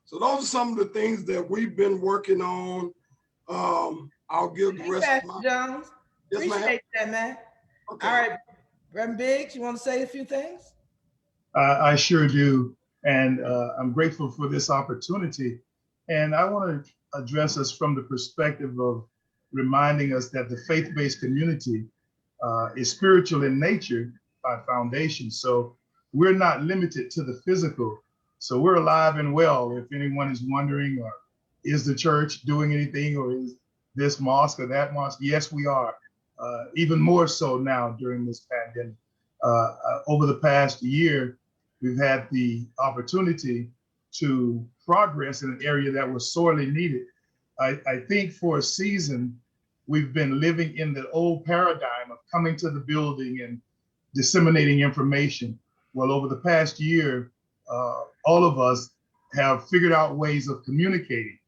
Speaker 12: So those are some of the things that we've been working on. I'll give the rest of my—
Speaker 2: Jones.
Speaker 12: Yes, ma'am.
Speaker 2: Appreciate that, man.
Speaker 12: Okay.
Speaker 2: All right, Reverend Biggs, you want to say a few things?
Speaker 13: I sure do. And I'm grateful for this opportunity. And I want to address us from the perspective of reminding us that the faith-based community is spiritual in nature by foundation. So we're not limited to the physical. So we're alive and well. If anyone is wondering, or is the church doing anything, or is this mosque or that mosque? Yes, we are. Even more so now during this pandemic. Over the past year, we've had the opportunity to progress in an area that was sorely needed. I think for a season, we've been living in the old paradigm of coming to the building and disseminating information. Well, over the past year, all of us have figured out ways of communicating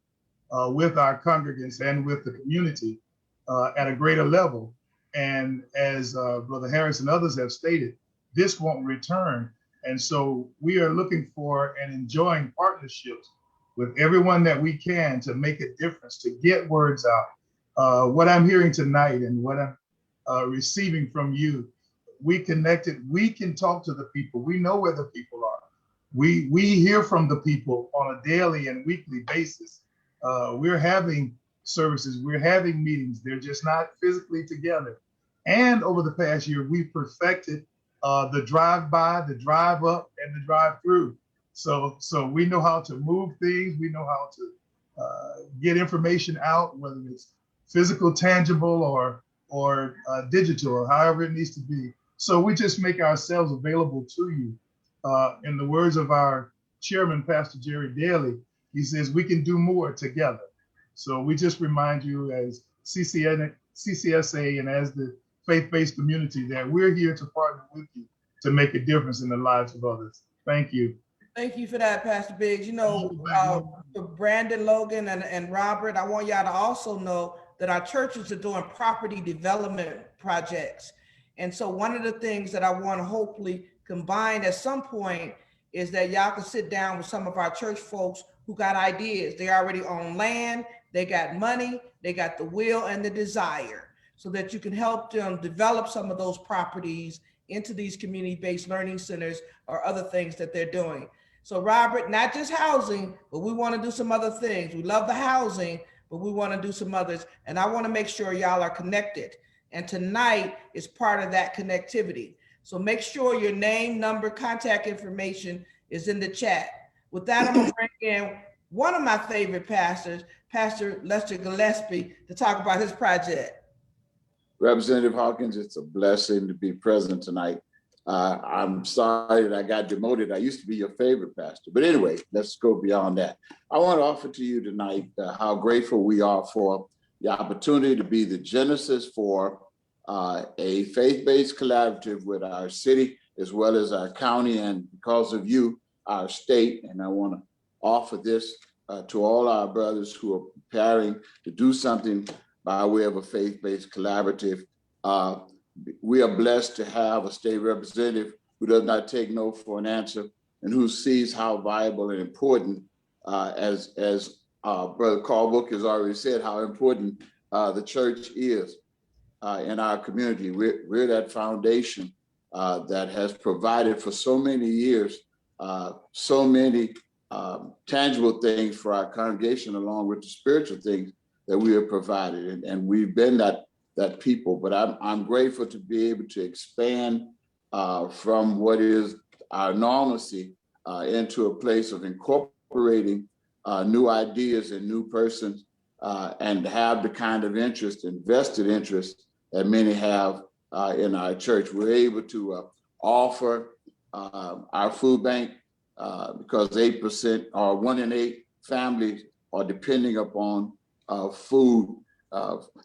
Speaker 13: with our congregants and with the community at a greater level. And as Brother Harris and others have stated, this won't return. And so we are looking for and enjoying partnerships with everyone that we can to make a difference, to get words out. What I'm hearing tonight and what I'm receiving from you, we connected, we can talk to the people. We know where the people are. We hear from the people on a daily and weekly basis. We're having services, we're having meetings. They're just not physically together. And over the past year, we perfected the drive-by, the drive-up, and the drive-through. So we know how to move things. We know how to get information out, whether it's physical, tangible, or digital, or however it needs to be. So we just make ourselves available to you. In the words of our chairman, Pastor Jerry Daly, he says we can do more together. So we just remind you as CCSA and as the faith-based community that we're here to partner with you to make a difference in the lives of others. Thank you.
Speaker 2: Thank you for that, Pastor Biggs. You know, for Brandon, Logan, and Robert, I want y'all to also know that our churches are doing property development projects. And so one of the things that I want to hopefully combine at some point is that y'all can sit down with some of our church folks who got ideas. They already own land, they got money, they got the will and the desire, so that you can help them develop some of those properties into these community-based learning centers or other things that they're doing. So Robert, not just housing, but we want to do some other things. We love the housing, but we want to do some others. And I want to make sure y'all are connected. And tonight is part of that connectivity. So make sure your name, number, contact information is in the chat. With that, I'm gonna bring in one of my favorite pastors, Pastor Lester Gillespie, to talk about his project.
Speaker 14: Representative Hawkins, it's a blessing to be present tonight. I'm sorry that I got demoted. I used to be your favorite pastor. But anyway, let's go beyond that. I want to offer to you tonight how grateful we are for the opportunity to be the genesis for a faith-based collaborative with our city, as well as our county, and because of you, our state. And I want to offer this to all our brothers who are preparing to do something by way of a faith-based collaborative. We are blessed to have a state representative who does not take no for an answer and who sees how viable and important, as Brother Carl Book has already said, how important the church is in our community. We're that foundation that has provided for so many years, so many tangible things for our congregation, along with the spiritual things that we have provided. And we've been that people, but I'm grateful to be able to expand from what is our normalcy into a place of incorporating new ideas and new persons and have the kind of interest, invested interest that many have in our church. We're able to offer our food bank because 8% or 1 in 8 families are depending upon food.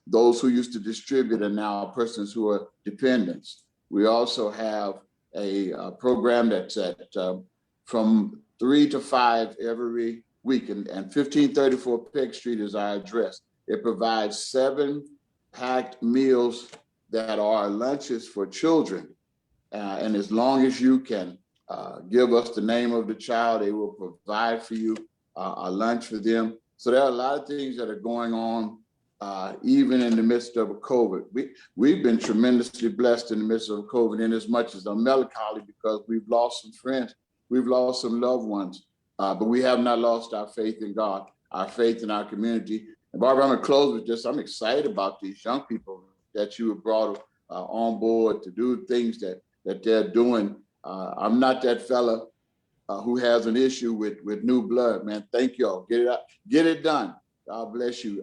Speaker 14: Those who used to distribute are now persons who are dependents. We also have a program that's at from 3 to 5 every week, and 1534 Peck Street is our address. It provides 7 packed meals that are lunches for children. And as long as you can give us the name of the child, they will provide for you a lunch for them. So there are a lot of things that are going on even in the midst of a COVID. We've been tremendously blessed in the midst of COVID, in as much as I'm melancholy because we've lost some friends, we've lost some loved ones, but we have not lost our faith in God, our faith in our community. And Barbara, I'm gonna close with this. I'm excited about these young people that you have brought on board to do things that they're doing. I'm not that fella who has an issue with new blood, man. Thank y'all. Get it up, get it done. God bless you.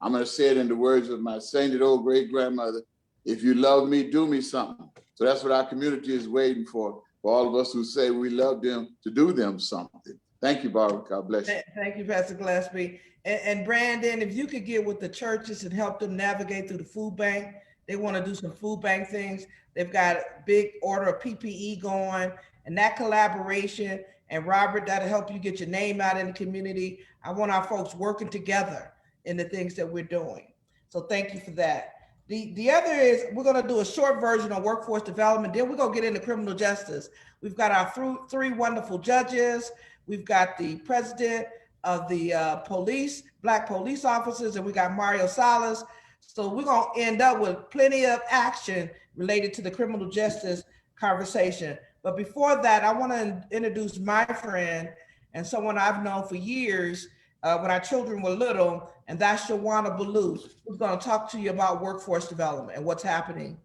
Speaker 14: I'm going to say it in the words of my sainted old great grandmother: if you love me, do me something. So that's what our community is waiting for all of us who say we love them to do them something. Thank you, Barbara. God bless you.
Speaker 2: Thank you, Pastor Gillespie. And Brandon, if you could get with the churches and help them navigate through the food bank. They want to do some food bank things. They've got a big order of PPE going, and that collaboration, and Robert, that'll help you get your name out in the community. I want our folks working together in the things that we're doing. So thank you for that. The other is we're going to do a short version of workforce development. Then we're going to get into criminal justice. We've got our 3 wonderful judges. We've got the president of the police, Black police officers, and we got Mario Salas. So we're going to end up with plenty of action related to the criminal justice conversation. But before that, I want to introduce my friend and someone I've known for years when our children were little, and that's Shawana Ballou, who's going to talk to you about workforce development and what's happening.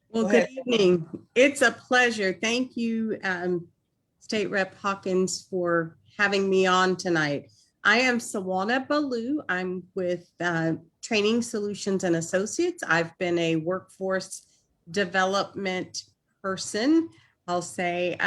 Speaker 15: Well, good evening. It's a pleasure. Thank you, State Rep Hawkins, for having me on tonight. I am Shawana Ballou. I'm with Training Solutions and Associates. I've been a workforce development person, I'll say,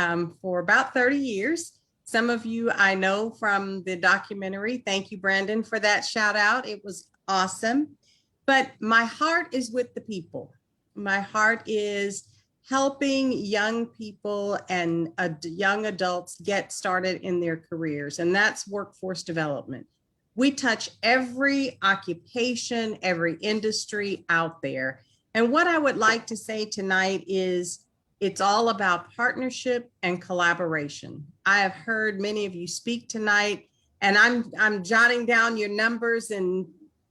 Speaker 15: for about 30 years. Some of you I know from the documentary. Thank you, Brandon, for that shout out. It was awesome. But my heart is with the people. My heart is helping young people and young adults get started in their careers, and that's workforce development. We touch every occupation, every industry out there. And what I would like to say tonight is it's all about partnership and collaboration. I have heard many of you speak tonight, and I'm jotting down your numbers and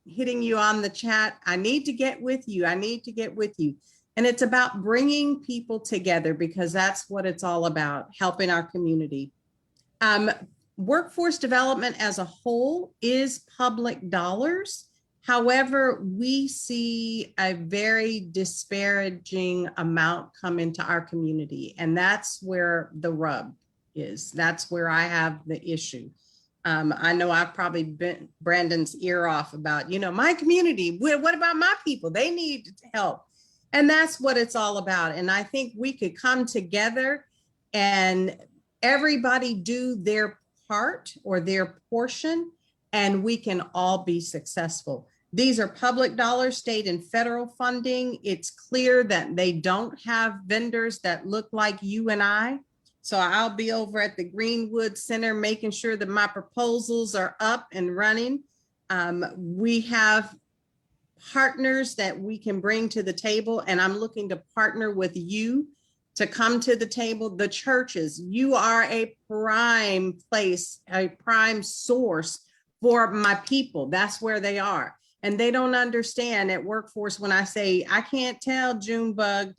Speaker 15: hitting you on the chat. I need to get with you. I need to get with you. And it's about bringing people together, because that's what it's all about, helping our community. Workforce development as a whole is public dollars. However, we see a very disparaging amount come into our community, and that's where the rub is. That's where I have the issue. I know I've probably bent Brandon's ear off about, my community. What about my people? They need help. And that's what it's all about. And I think we could come together and everybody do their part or their portion, and we can all be successful. These are public dollars, state and federal funding. It's clear that they don't have vendors that look like you and I. So I'll be over at the Greenwood Center making sure that my proposals are up and running. We have partners that we can bring to the table, and I'm looking to partner with you to come to the table. The churches, you are a prime place, a prime source for my people. That's where they are. And they don't understand at workforce when I say, I can't tell Junebug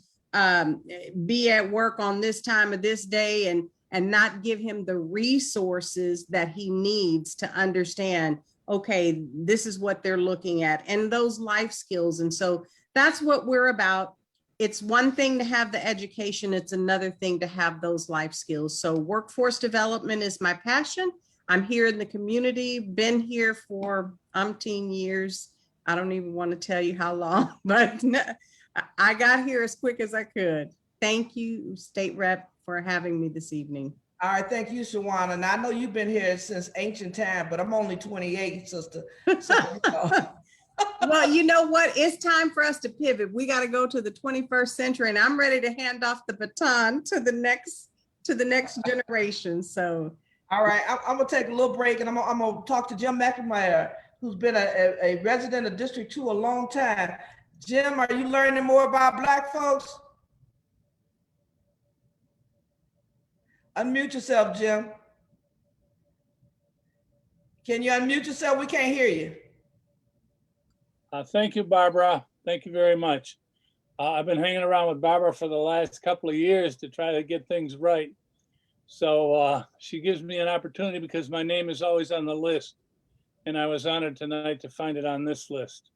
Speaker 15: be at work on this time of this day and not give him the resources that he needs to understand, okay, this is what they're looking at, and those life skills. And so that's what we're about. it's one thing to have the education, it's another thing to have those life skills. So workforce development is my passion. I'm here in the community, been here for umpteen years. I don't even want to tell you how long, but I got here as quick as I could. Thank you, State Rep, for having me this evening.
Speaker 2: All right, thank you, Shawana. And I know you've been here since ancient time, but I'm only 28, sister. So, you know.
Speaker 15: Well, you know what? It's time for us to pivot. We got to go to the 21st century, and I'm ready to hand off the baton to the next generation. So,
Speaker 2: all right, I'm gonna take a little break, and I'm gonna talk to Jim McNamara, who's been a resident of District 2 a long time. Jim, are you learning more about Black folks? Unmute yourself, Jim. Can you unmute yourself? We can't hear you.
Speaker 16: Thank you, Barbara. Thank you very much. I've been hanging around with Barbara for the last couple of years to try to get things right. So she gives me an opportunity because my name is always on the list. And I was honored tonight to find it on this list.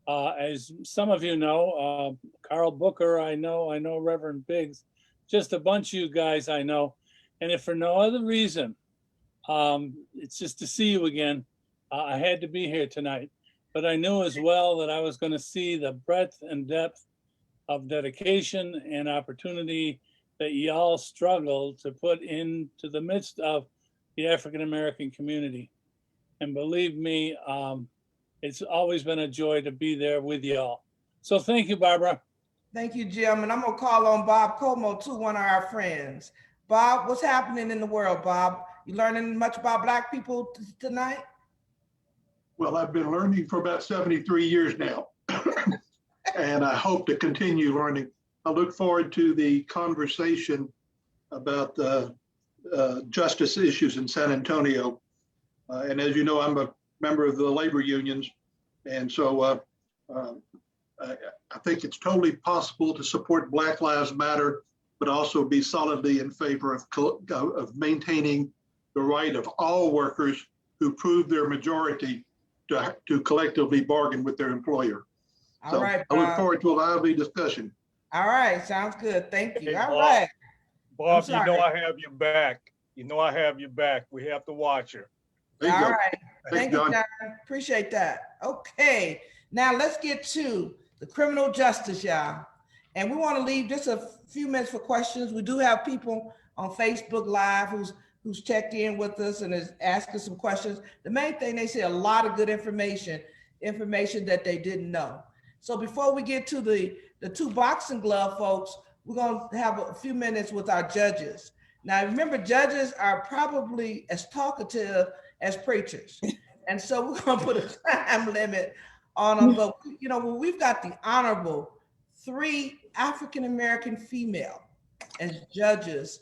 Speaker 16: As some of you know, Carl Booker, I know Reverend Biggs, just a bunch of you guys I know. And if for no other reason, it's just to see you again. I had to be here tonight. But I knew as well that I was going to see the breadth and depth of dedication and opportunity that y'all struggle to put into the midst of the African-American community. And believe me, it's always been a joy to be there with y'all. So thank you, Barbara.
Speaker 2: Thank you, Jim. And I'm gonna call on Bob Como too, one of our friends. Bob, what's happening in the world, Bob? You learning much about Black people tonight?
Speaker 17: Well, I've been learning for about 73 years now, and I hope to continue learning. I look forward to the conversation about the justice issues in San Antonio. And as you know, I'm a member of the labor unions. And so I think it's totally possible to support Black Lives Matter, but also be solidly in favor of maintaining the right of all workers who prove their majority to collectively bargain with their employer.
Speaker 2: All right,
Speaker 17: I look forward to a lively discussion.
Speaker 2: All right, sounds good. Thank you.
Speaker 16: Hey,
Speaker 2: All
Speaker 16: Bob,
Speaker 2: right.
Speaker 16: Bob, you know I have your back. You know I have your back. We have to watch her.
Speaker 2: All right. Thank you, John. Appreciate that. Okay, now let's get to the criminal justice, y'all. And we want to leave just a few minutes for questions. We do have people on Facebook Live who's checked in with us and is asking some questions. The main thing, they say a lot of good information that they didn't know. So before we get to the two boxing glove folks, we're going to have a few minutes with our judges. Now, remember, judges are probably as talkative as preachers. And so we're going to put a time limit on them. But, you know, we've got the honorable 3 African-American female as judges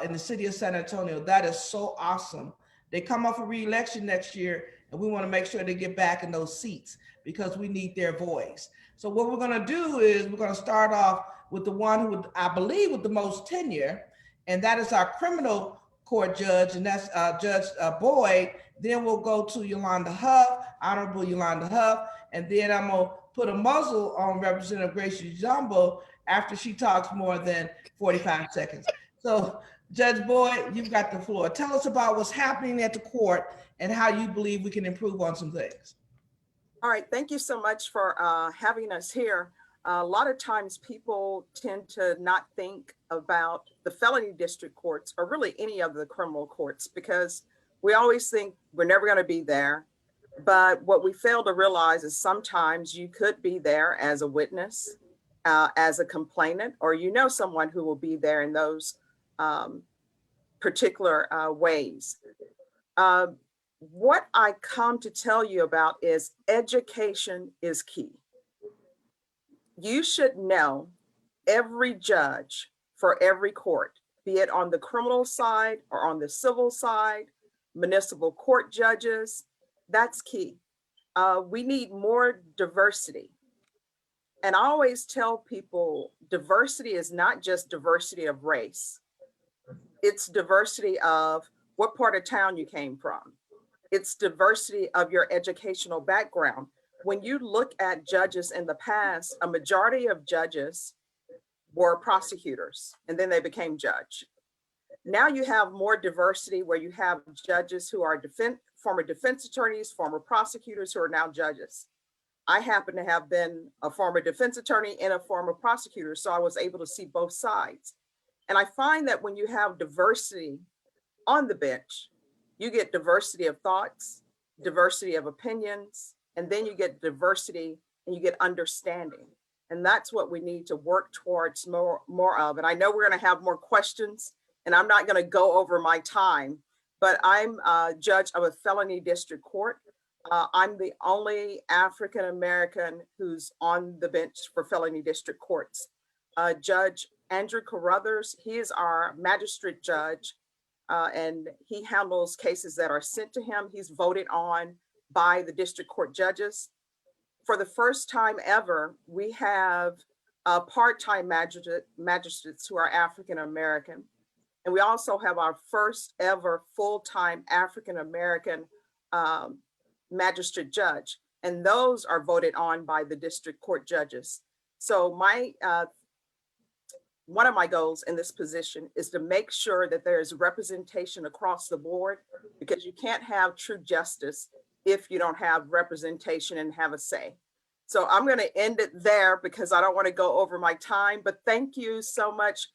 Speaker 2: in the city of San Antonio. That is so awesome. They come up for re-election next year, and we want to make sure they get back in those seats because we need their voice. So what we're going to do is we're going to start off with the one who I believe with the most tenure, and that is our criminal court judge, and that's Judge Boyd. Then we'll go to Yolanda Huff, Honorable Yolanda Huff, and then I'm going to put a muzzle on Representative Gracie Jumbo after she talks more than 45 seconds. So Judge Boyd, you've got the floor. Tell us about what's happening at the court and how you believe we can improve on some things.
Speaker 18: All right, thank you so much for having us here. A lot of times people tend to not think about the felony district courts or really any of the criminal courts because we always think we're never going to be there. But what we fail to realize is sometimes you could be there as a witness, as a complainant, or you know someone who will be there in those particular ways. What I come to tell you about is education is key. You should know every judge for every court, be it on the criminal side or on the civil side, municipal court judges. That's key. We need more diversity. And I always tell people diversity is not just diversity of race. It's diversity of what part of town you came from. It's diversity of your educational background. When you look at judges in the past, a majority of judges were prosecutors, and then they became judge. Now you have more diversity where you have judges who are former defense attorneys, former prosecutors who are now judges. I happen to have been a former defense attorney and a former prosecutor, so I was able to see both sides. And I find that when you have diversity on the bench, you get diversity of thoughts, diversity of opinions, and then you get diversity and you get understanding. And that's what we need to work towards more of. And I know we're going to have more questions, and I'm not going to go over my time, but I'm a judge of a felony district court. I'm the only African-American who's on the bench for felony district courts. Judge Andrew Carruthers, he is our magistrate judge, and he handles cases that are sent to him. He's voted on by the district court judges. For the first time ever, we have part-time magistrates who are African-American. And we also have our first ever full-time African-American magistrate judge. And those are voted on by the district court judges. So one of my goals in this position is to make sure that there is representation across the board, because you can't have true justice if you don't have representation and have a say. So I'm going to end it there because I don't want to go over my time, but thank you so much,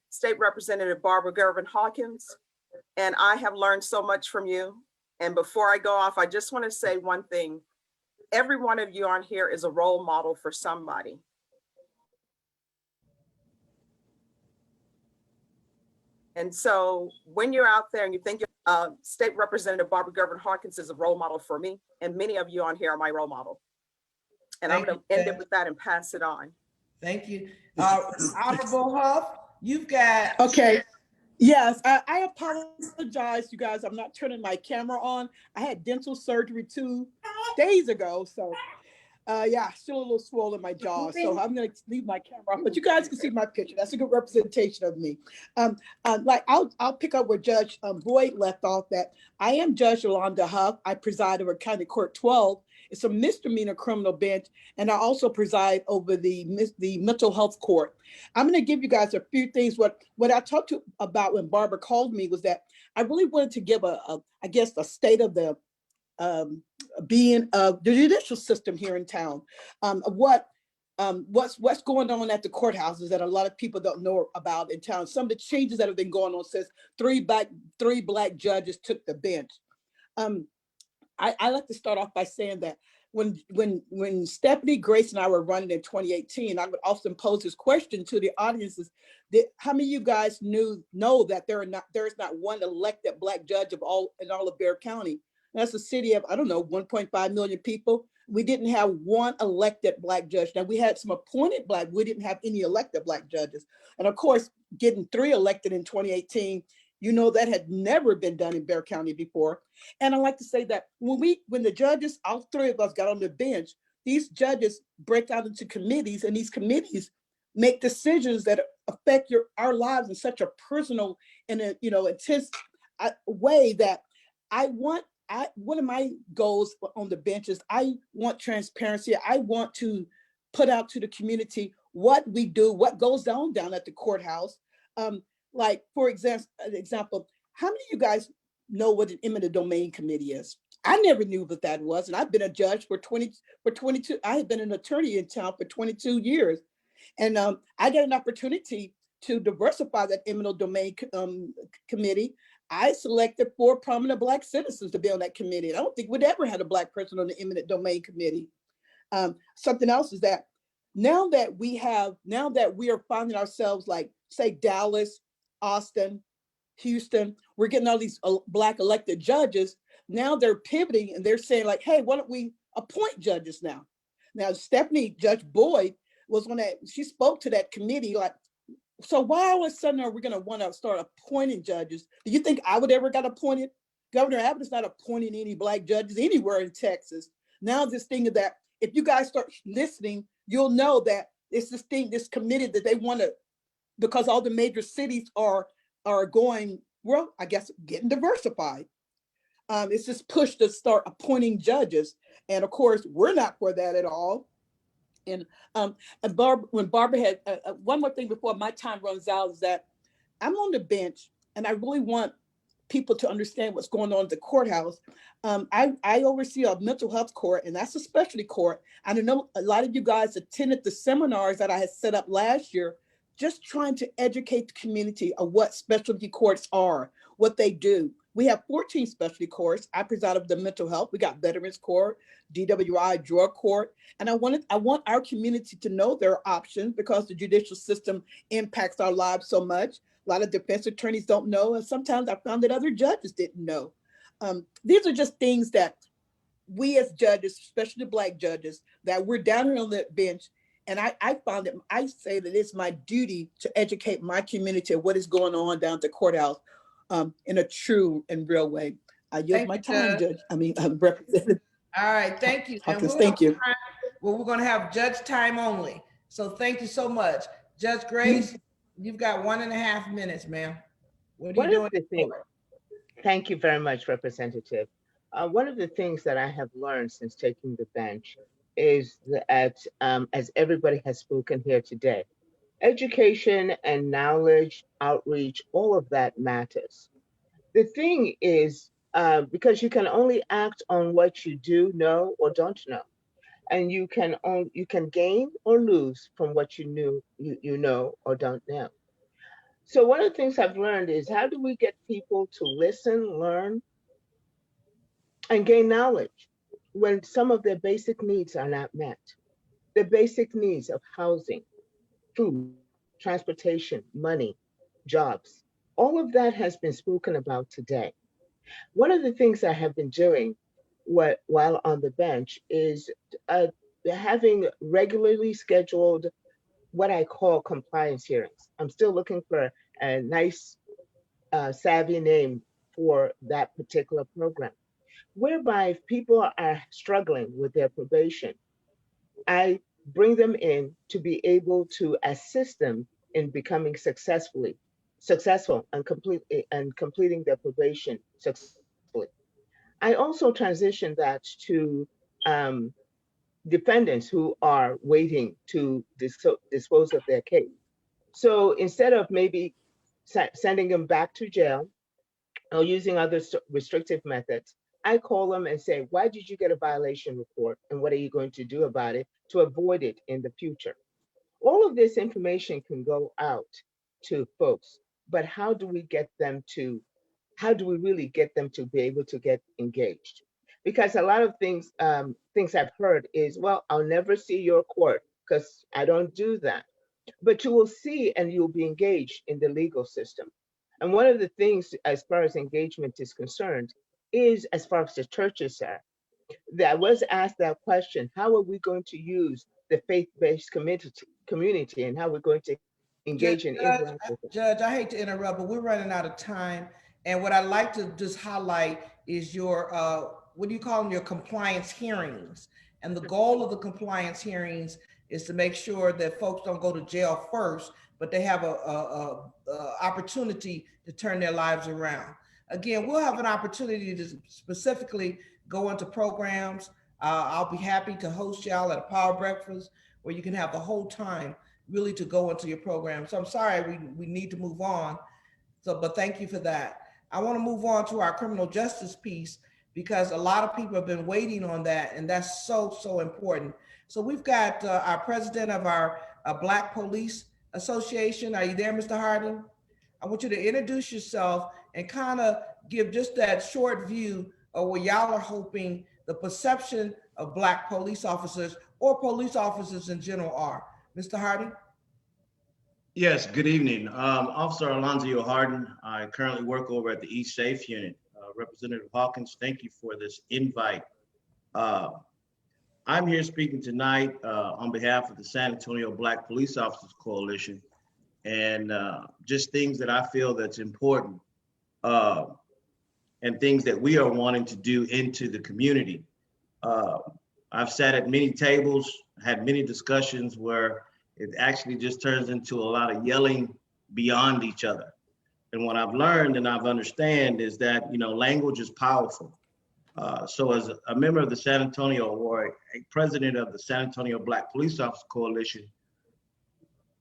Speaker 18: State Representative Barbara Gervin-Hawkins. And I have learned so much from you. And before I go off, I just want to say one thing. Every one of you on here is a role model for somebody. And so when you're out there and you think State Representative Barbara Gervin-Hawkins is a role model for me, and many of you on here are my role model. And I'm going to end it with that and pass it on.
Speaker 2: Thank you. Honorable Huff, you've got.
Speaker 4: Okay. Yes, I apologize, you guys. I'm not turning my camera on. I had dental surgery 2 days ago. So yeah, still a little swollen in my jaw. So I'm going to leave my camera on, but you guys can see my picture. That's a good representation of me. Like I'll pick up where Judge Boyd left off, that I am Judge Yolanda Huff. I preside over County Court 12. It's a misdemeanor criminal bench, and I also preside over the mental health court. I'm going to give you guys a few things. What I talked about when Barbara called me was that I really wanted to give I guess a state of the being of the judicial system here in town. What's going on at the courthouses that a lot of people don't know about in town. Some of the changes that have been going on since three black judges took the bench. I like to start off by saying that when Stephanie, Grace, and I were running in 2018, I would often pose this question to the audiences: how many of you guys know that there is not one elected black judge in all of Bexar County? That's a city of, I don't know, 1.5 million people. We didn't have one elected black judge. Now we had some appointed black, we didn't have any elected black judges. And of course, getting 3 elected in 2018, you know, that had never been done in Bexar County before. And I like to say that when the judges, all 3 of us got on the bench, these judges break out into committees, and these committees make decisions that affect our lives in such a personal and intense way that one of my goals on the bench is I want transparency. I want to put out to the community what we do, what goes on down at the courthouse. Like, for example, how many of you guys know what an eminent domain committee is? I never knew what that was. And I've been a judge for 22, I have been an attorney in town for 22 years. And I get an opportunity to diversify that eminent domain committee. I selected 4 prominent black citizens to be on that committee. I don't think we'd ever had a black person on the eminent domain committee. Something else is that now that we are finding ourselves like, say, Dallas, Austin, Houston, we're getting all these black elected judges. Now they're pivoting and they're saying like, hey, why don't we appoint judges now? Now, Judge Boyd was on that, she spoke to that committee like, so why all of a sudden are we going to want to start appointing judges? Do you think I would ever got appointed? Governor Abbott's not appointing any black judges anywhere in Texas. Now this thing is that if you guys start listening, you'll know that it's this committee that they want to, because all the major cities are going, well, I guess getting diversified. It's this push to start appointing judges. And of course, we're not for that at all.
Speaker 19: And when Barbara had one more thing before my time runs out is that I'm on the bench, and I really want people to understand what's going on at the courthouse. I oversee a mental health court, and that's a specialty court. And I know a lot of you guys attended the seminars that I had set up last year, just trying to educate the community of what specialty courts are, what they do. We have 14 specialty courts. I preside over the mental health. We got Veterans Court, DWI, Drug Court. And I want our community to know their options, because the judicial system impacts our lives so much. A lot of defense attorneys don't know. And sometimes I found that other judges didn't know. These are just things that we as judges, especially Black judges, that we're down here on the bench. And I found that I say that it's my duty to educate my community of what is going on down at the courthouse in a true and real way. I use my time, Judge. Representative.
Speaker 2: All right, thank you.
Speaker 19: Hawkins, thank you.
Speaker 2: Well, we're going to have judge time only. So thank you so much. Judge Grace, you've got 1.5 minutes, ma'am. What are you doing?
Speaker 20: Thank you very much, Representative. One of the things that I have learned since taking the bench is that, as everybody has spoken here today, education and knowledge, outreach, all of that matters. The thing is, because you can only act on what you do know or don't know, and you can gain or lose from what you know or don't know. So one of the things I've learned is, how do we get people to listen, learn, and gain knowledge when some of their basic needs are not met? The basic needs of housing, food, transportation, money, jobs, all of that has been spoken about today. One of the things I have been doing while on the bench is having regularly scheduled what I call compliance hearings. I'm still looking for a nice, savvy name for that particular program, whereby if people are struggling with their probation, I bring them in to be able to assist them in becoming successful and completing their probation successfully. I also transition that to defendants who are waiting to dispose of their case. So instead of maybe sending them back to jail or using other restrictive methods, I call them and say, why did you get a violation report, and what are you going to do about it to avoid it in the future? All of this information can go out to folks, but how do we really get them to be able to get engaged? Because a lot of things I've heard is, well, I'll never see your court because I don't do that. But you will see and you'll be engaged in the legal system. And one of the things, as far as engagement is concerned, is as far as the churches are, that I was asked that question: how are we going to use the faith-based community, and how we're going to engage in interact with it?
Speaker 2: Judge, I hate to interrupt, but we're running out of time. And what I'd like to just highlight is your, what do you call them, your compliance hearings. And the goal of the compliance hearings is to make sure that folks don't go to jail first, but they have a opportunity to turn their lives around. Again, we'll have an opportunity to specifically go into programs. I'll be happy to host y'all at a power breakfast where you can have the whole time really to go into your program. So I'm sorry, we need to move on. But thank you for that. I want to move on to our criminal justice piece, because a lot of people have been waiting on that, and that's so important. So we've got our president of our Black Police Association. Are you there, Mr. Harding? I want you to introduce yourself and kind of give just that short view of what y'all are hoping the perception of Black police officers or police officers in general are. Mr. Harding?
Speaker 21: Yes, good evening. Officer Alonzo Hardin. I currently work over at the East Safe Unit. Representative Hawkins, thank you for this invite. I'm here speaking tonight on behalf of the San Antonio Black Police Officers Coalition, and just things that I feel that's important and things that we are wanting to do into the community. I've sat at many tables, had many discussions where it actually just turns into a lot of yelling beyond each other. And what I've learned and I've understand is that, language is powerful. So as a member of the San Antonio, or a president of the San Antonio Black Police Officer Coalition,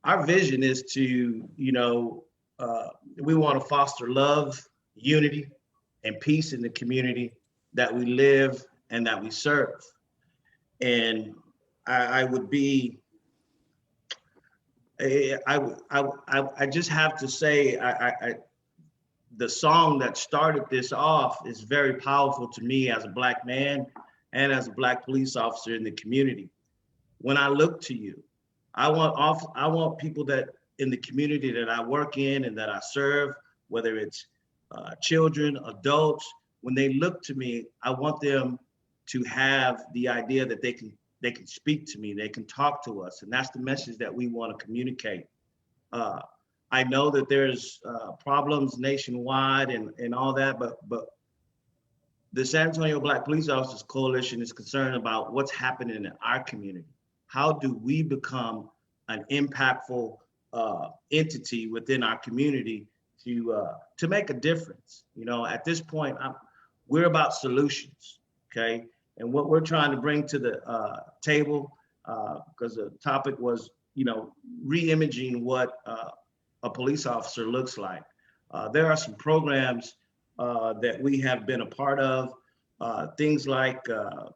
Speaker 21: our vision is to, we want to foster love, unity, and peace in the community that we live and that we serve. And I just have to say, the song that started this off is very powerful to me as a Black man and as a Black police officer in the community. When I look to you, I want people that in the community that I work in and that I serve, whether it's children, adults, when they look to me, I want them to have the idea that they can speak to me, they can talk to us, and that's the message that we want to communicate. I know that there's problems nationwide and all that, but the San Antonio Black Police Officers Coalition is concerned about what's happening in our community. How do we become an impactful entity within our community to make a difference? At this point, we're about solutions, okay? And what we're trying to bring to the table, because the topic was, re-imaging what a police officer looks like. There are some programs that we have been a part of, things like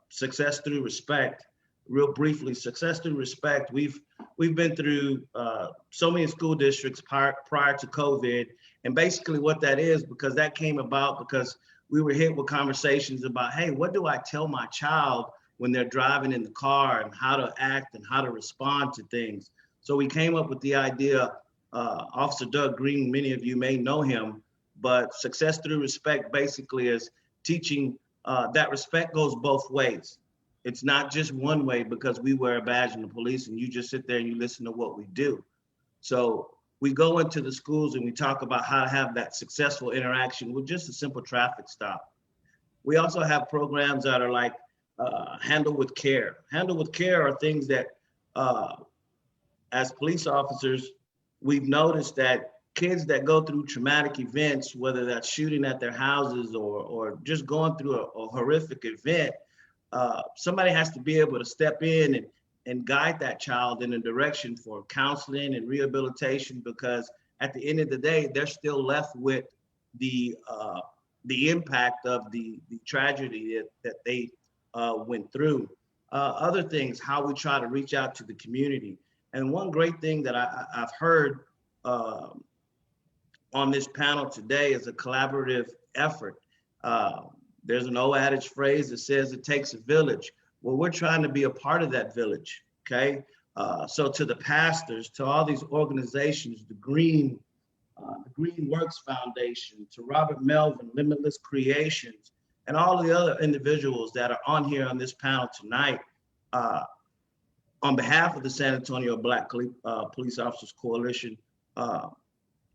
Speaker 21: Success Through Respect. Real briefly, Success Through Respect, we've been through so many school districts prior to COVID. And basically what that is, because that came about because we were hit with conversations about, hey, what do I tell my child when they're driving in the car, and how to act and how to respond to things? So we came up with the idea, Officer Doug Green, many of you may know him, but Success Through Respect basically is teaching that respect goes both ways. It's not just one way, because we wear a badge in the police and you just sit there and you listen to what we do. So we go into the schools and we talk about how to have that successful interaction with just a simple traffic stop. We also have programs that are like Handle with Care. Handle with Care are things that as police officers, we've noticed that kids that go through traumatic events, whether that's shooting at their houses or just going through a horrific event, somebody has to be able to step in and guide that child in a direction for counseling and rehabilitation, because at the end of the day, they're still left with the impact of the tragedy that they went through. Other things, how we try to reach out to the community. And one great thing that I've heard on this panel today is a collaborative effort. There's an old adage phrase that says it takes a village. Well, we're trying to be a part of that village, okay? So to the pastors, to all these organizations, the Green Works Foundation, to Robert Melvin, Limitless Creations, and all the other individuals that are on here on this panel tonight, on behalf of the San Antonio Black Police Officers Coalition,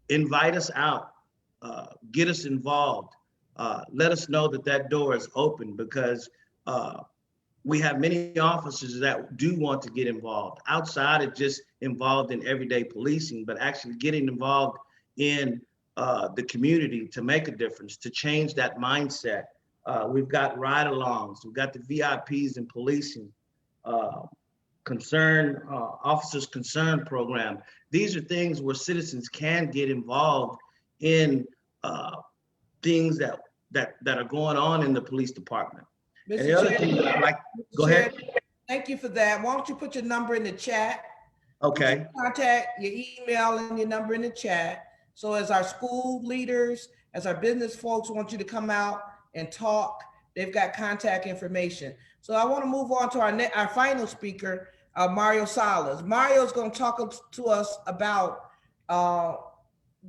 Speaker 21: invite us out, get us involved, let us know that door is open, because we have many officers that do want to get involved outside of just involved in everyday policing, but actually getting involved in the community to make a difference, to change that mindset. We've got ride-alongs, we've got the VIPs in policing, Officers Concern program. These are things where citizens can get involved in things that are going on in the police department.
Speaker 2: Mr.
Speaker 21: And the other
Speaker 2: Chair,
Speaker 21: thing that I like, go ahead.
Speaker 2: Thank you for that. Why don't you put your number in the chat?
Speaker 21: Okay.
Speaker 2: Contact, your email and your number in the chat. So as our school leaders, as our business folks want you to come out and talk, they've got contact information. So I want to move on to our final speaker, Mario Salas. Mario's going to talk to us about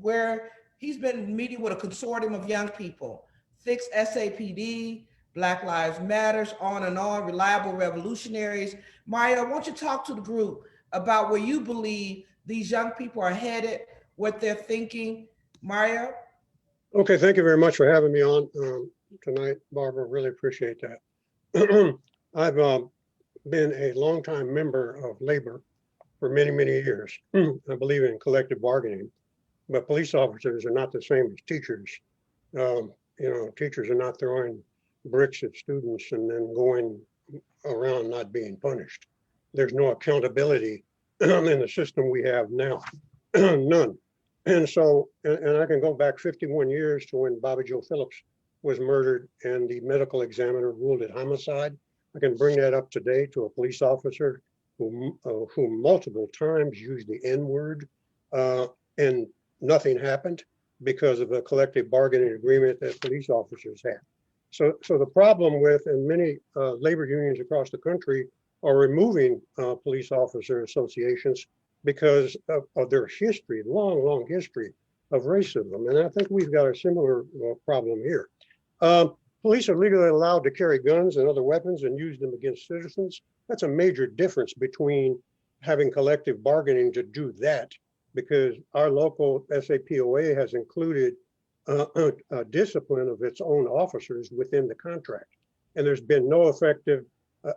Speaker 2: where he's been meeting with a consortium of young people, Fix SAPD, Black Lives Matters, on, Reliable Revolutionaries. Mario, I want you to talk to the group about where you believe these young people are headed, what they're thinking. Mario?
Speaker 1: Okay, thank you very much for having me on tonight, Barbara. Really appreciate that. I've been a longtime member of labor for many, many years. I believe in collective bargaining, but police officers are not the same as teachers. Teachers are not throwing bricks at students and then going around not being punished. There's no accountability in the system we have now, none. And so, and I can go back 51 years to when Bobby Joe Phillips was murdered and the medical examiner ruled it homicide. I can bring that up today to a police officer who multiple times used the N-word and nothing happened because of a collective bargaining agreement that police officers had. So the problem with, and many labor unions across the country are removing police officer associations because of their history, long history of racism. And I think we've got a similar problem here. Police are legally allowed to carry guns and other weapons and use them against citizens. That's a major difference between having collective bargaining to do that, because our local SAPOA has included a discipline of its own officers within the contract. And there's been no effective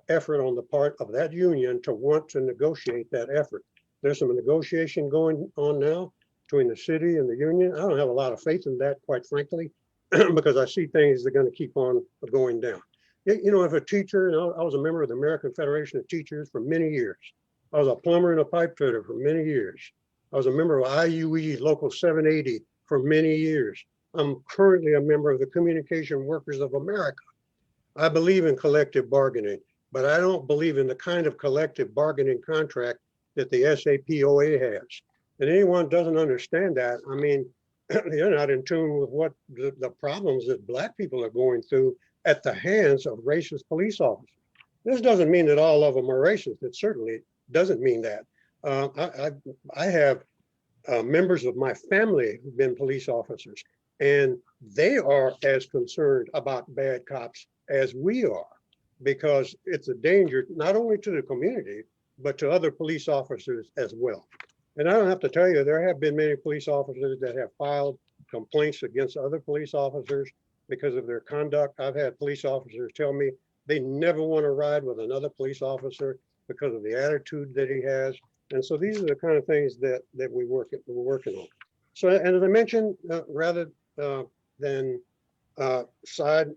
Speaker 1: effort on the part of that union to want to negotiate that effort. There's some negotiation going on now between the city and the union. I don't have a lot of faith in that, quite frankly, because I see things that are going to keep on going down. You know, if a teacher, I was a member of the American Federation of Teachers for many years. I was a plumber and a pipe fitter for many years. I was a member of IUE Local 780 for many years. I'm currently a member of the Communication Workers of America. I believe in collective bargaining, but I don't believe in the kind of collective bargaining contract that the SAPOA has. And anyone doesn't understand that, I mean, they're not in tune with what the problems that Black people are going through at the hands of racist police officers. This doesn't mean that all of them are racist. It certainly doesn't mean that. I have members of my family who've been police officers, and they are as concerned about bad cops as we are, because it's a danger not only to the community, but to other police officers as well. And I don't have to tell you, there have been many police officers that have filed complaints against other police officers because of their conduct. I've had police officers tell me they never want to ride with another police officer because of the attitude that he has. And so these are the kind of things that we're working on. So, and as I mentioned, rather than side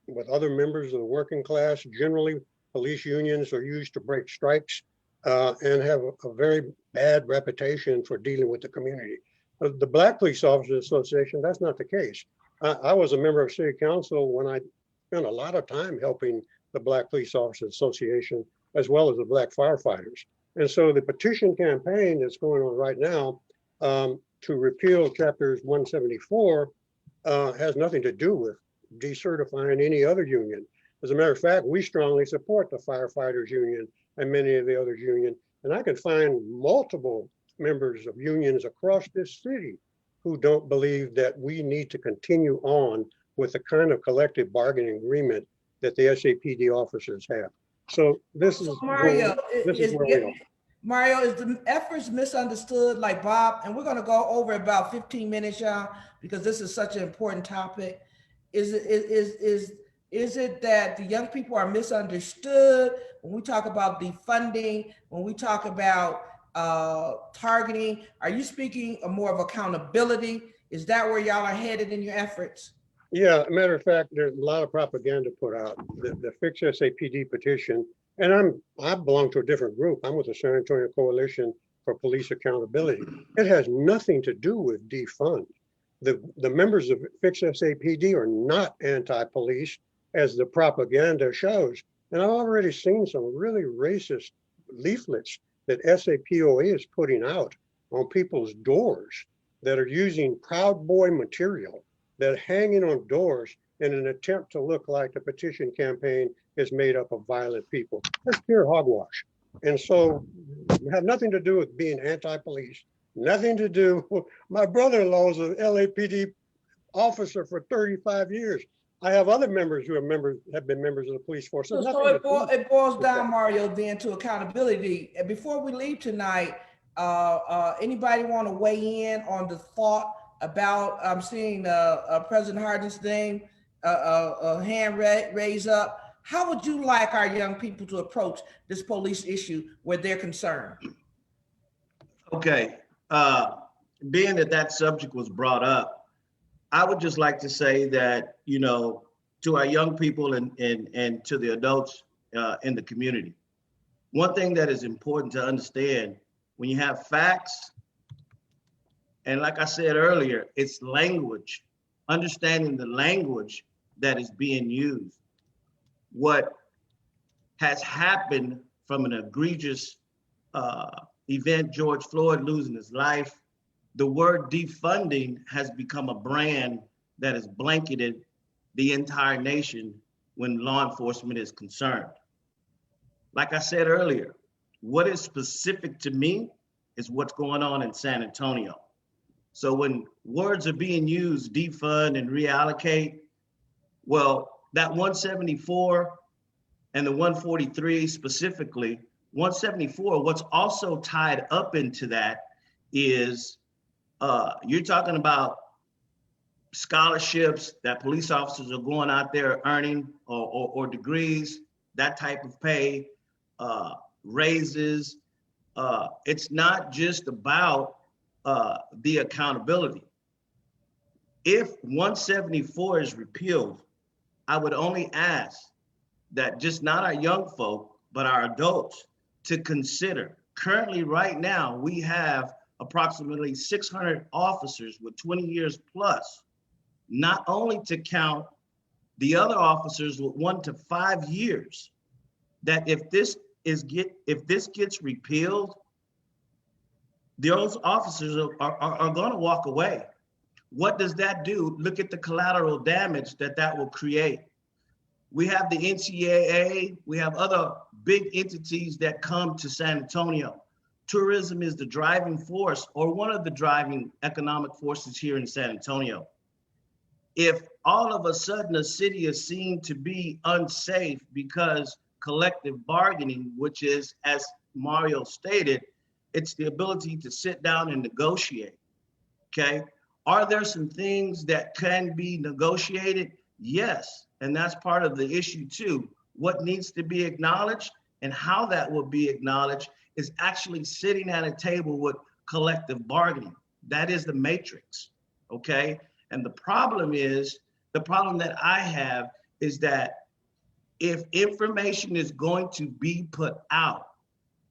Speaker 1: with other members of the working class, generally police unions are used to break strikes and have a very bad reputation for dealing with the community. The Black Police Officers Association, that's not the case. I was a member of City Council when I spent a lot of time helping the Black Police Officers Association, as well as the Black firefighters. And so the petition campaign that's going on right now to repeal chapters 174 has nothing to do with decertifying any other union. As a matter of fact, we strongly support the firefighters union and many of the other unions. And I can find multiple members of unions across this city who don't believe that we need to continue on with the kind of collective bargaining agreement that the SAPD officers have. So this is
Speaker 2: Mario,
Speaker 1: where we are.
Speaker 2: Mario, is the efforts misunderstood like Bob? And we're going to go over about 15 minutes, y'all, because this is such an important topic. Is it that the young people are misunderstood when we talk about defunding, when we talk about targeting? Are you speaking more of accountability? Is that where y'all are headed in your efforts?
Speaker 1: Yeah, matter of fact, there's a lot of propaganda put out. The Fix SAPD petition, and I belong to a different group. I'm with the San Antonio Coalition for Police Accountability. It has nothing to do with defund. The members of Fix SAPD are not anti-police, as the propaganda shows. And I've already seen some really racist leaflets that SAPOA is putting out on people's doors that are using Proud Boy material, that are hanging on doors in an attempt to look like the petition campaign is made up of violent people. That's pure hogwash. And so it have nothing to do with being anti-police, nothing to do. My brother-in-law is an LAPD officer for 35 years. I have other members who have been members of the police force.
Speaker 2: So it boils down, Mario, then to accountability. And before we leave tonight, anybody want to weigh in on the thought about, I'm seeing President Hardin's name, a hand raised up. How would you like our young people to approach this police issue where they're concerned?
Speaker 21: Okay, being that subject was brought up, I would just like to say that, to our young people and to the adults in the community. One thing that is important to understand, when you have facts, and like I said earlier, it's language, understanding the language that is being used. What has happened from an egregious event, George Floyd losing his life, the word defunding has become a brand that has blanketed the entire nation when law enforcement is concerned. Like I said earlier, what is specific to me is what's going on in San Antonio. So when words are being used, defund and reallocate, well, that 174 and the 143 specifically, 174, what's also tied up into that is you're talking about scholarships that police officers are going out there earning, or degrees, that type of pay, raises. It's not just about the accountability. If 174 is repealed, I would only ask that just not our young folk, but our adults to consider. Currently, right now, we have approximately 600 officers with 20 years plus, not only to count the other officers with 1 to 5 years, that if this gets repealed, those officers are going to walk away. What does that do? Look at the collateral damage that will create. We have the NCAA, we have other big entities that come to San Antonio. Tourism is the driving force, or one of the driving economic forces here in San Antonio. If all of a sudden a city is seen to be unsafe because collective bargaining, which is, as Mario stated, it's the ability to sit down and negotiate, okay? Are there some things that can be negotiated? Yes, and that's part of the issue too. What needs to be acknowledged and how that will be acknowledged is actually sitting at a table with collective bargaining. That is the matrix, okay? And the problem that I have is that if information is going to be put out,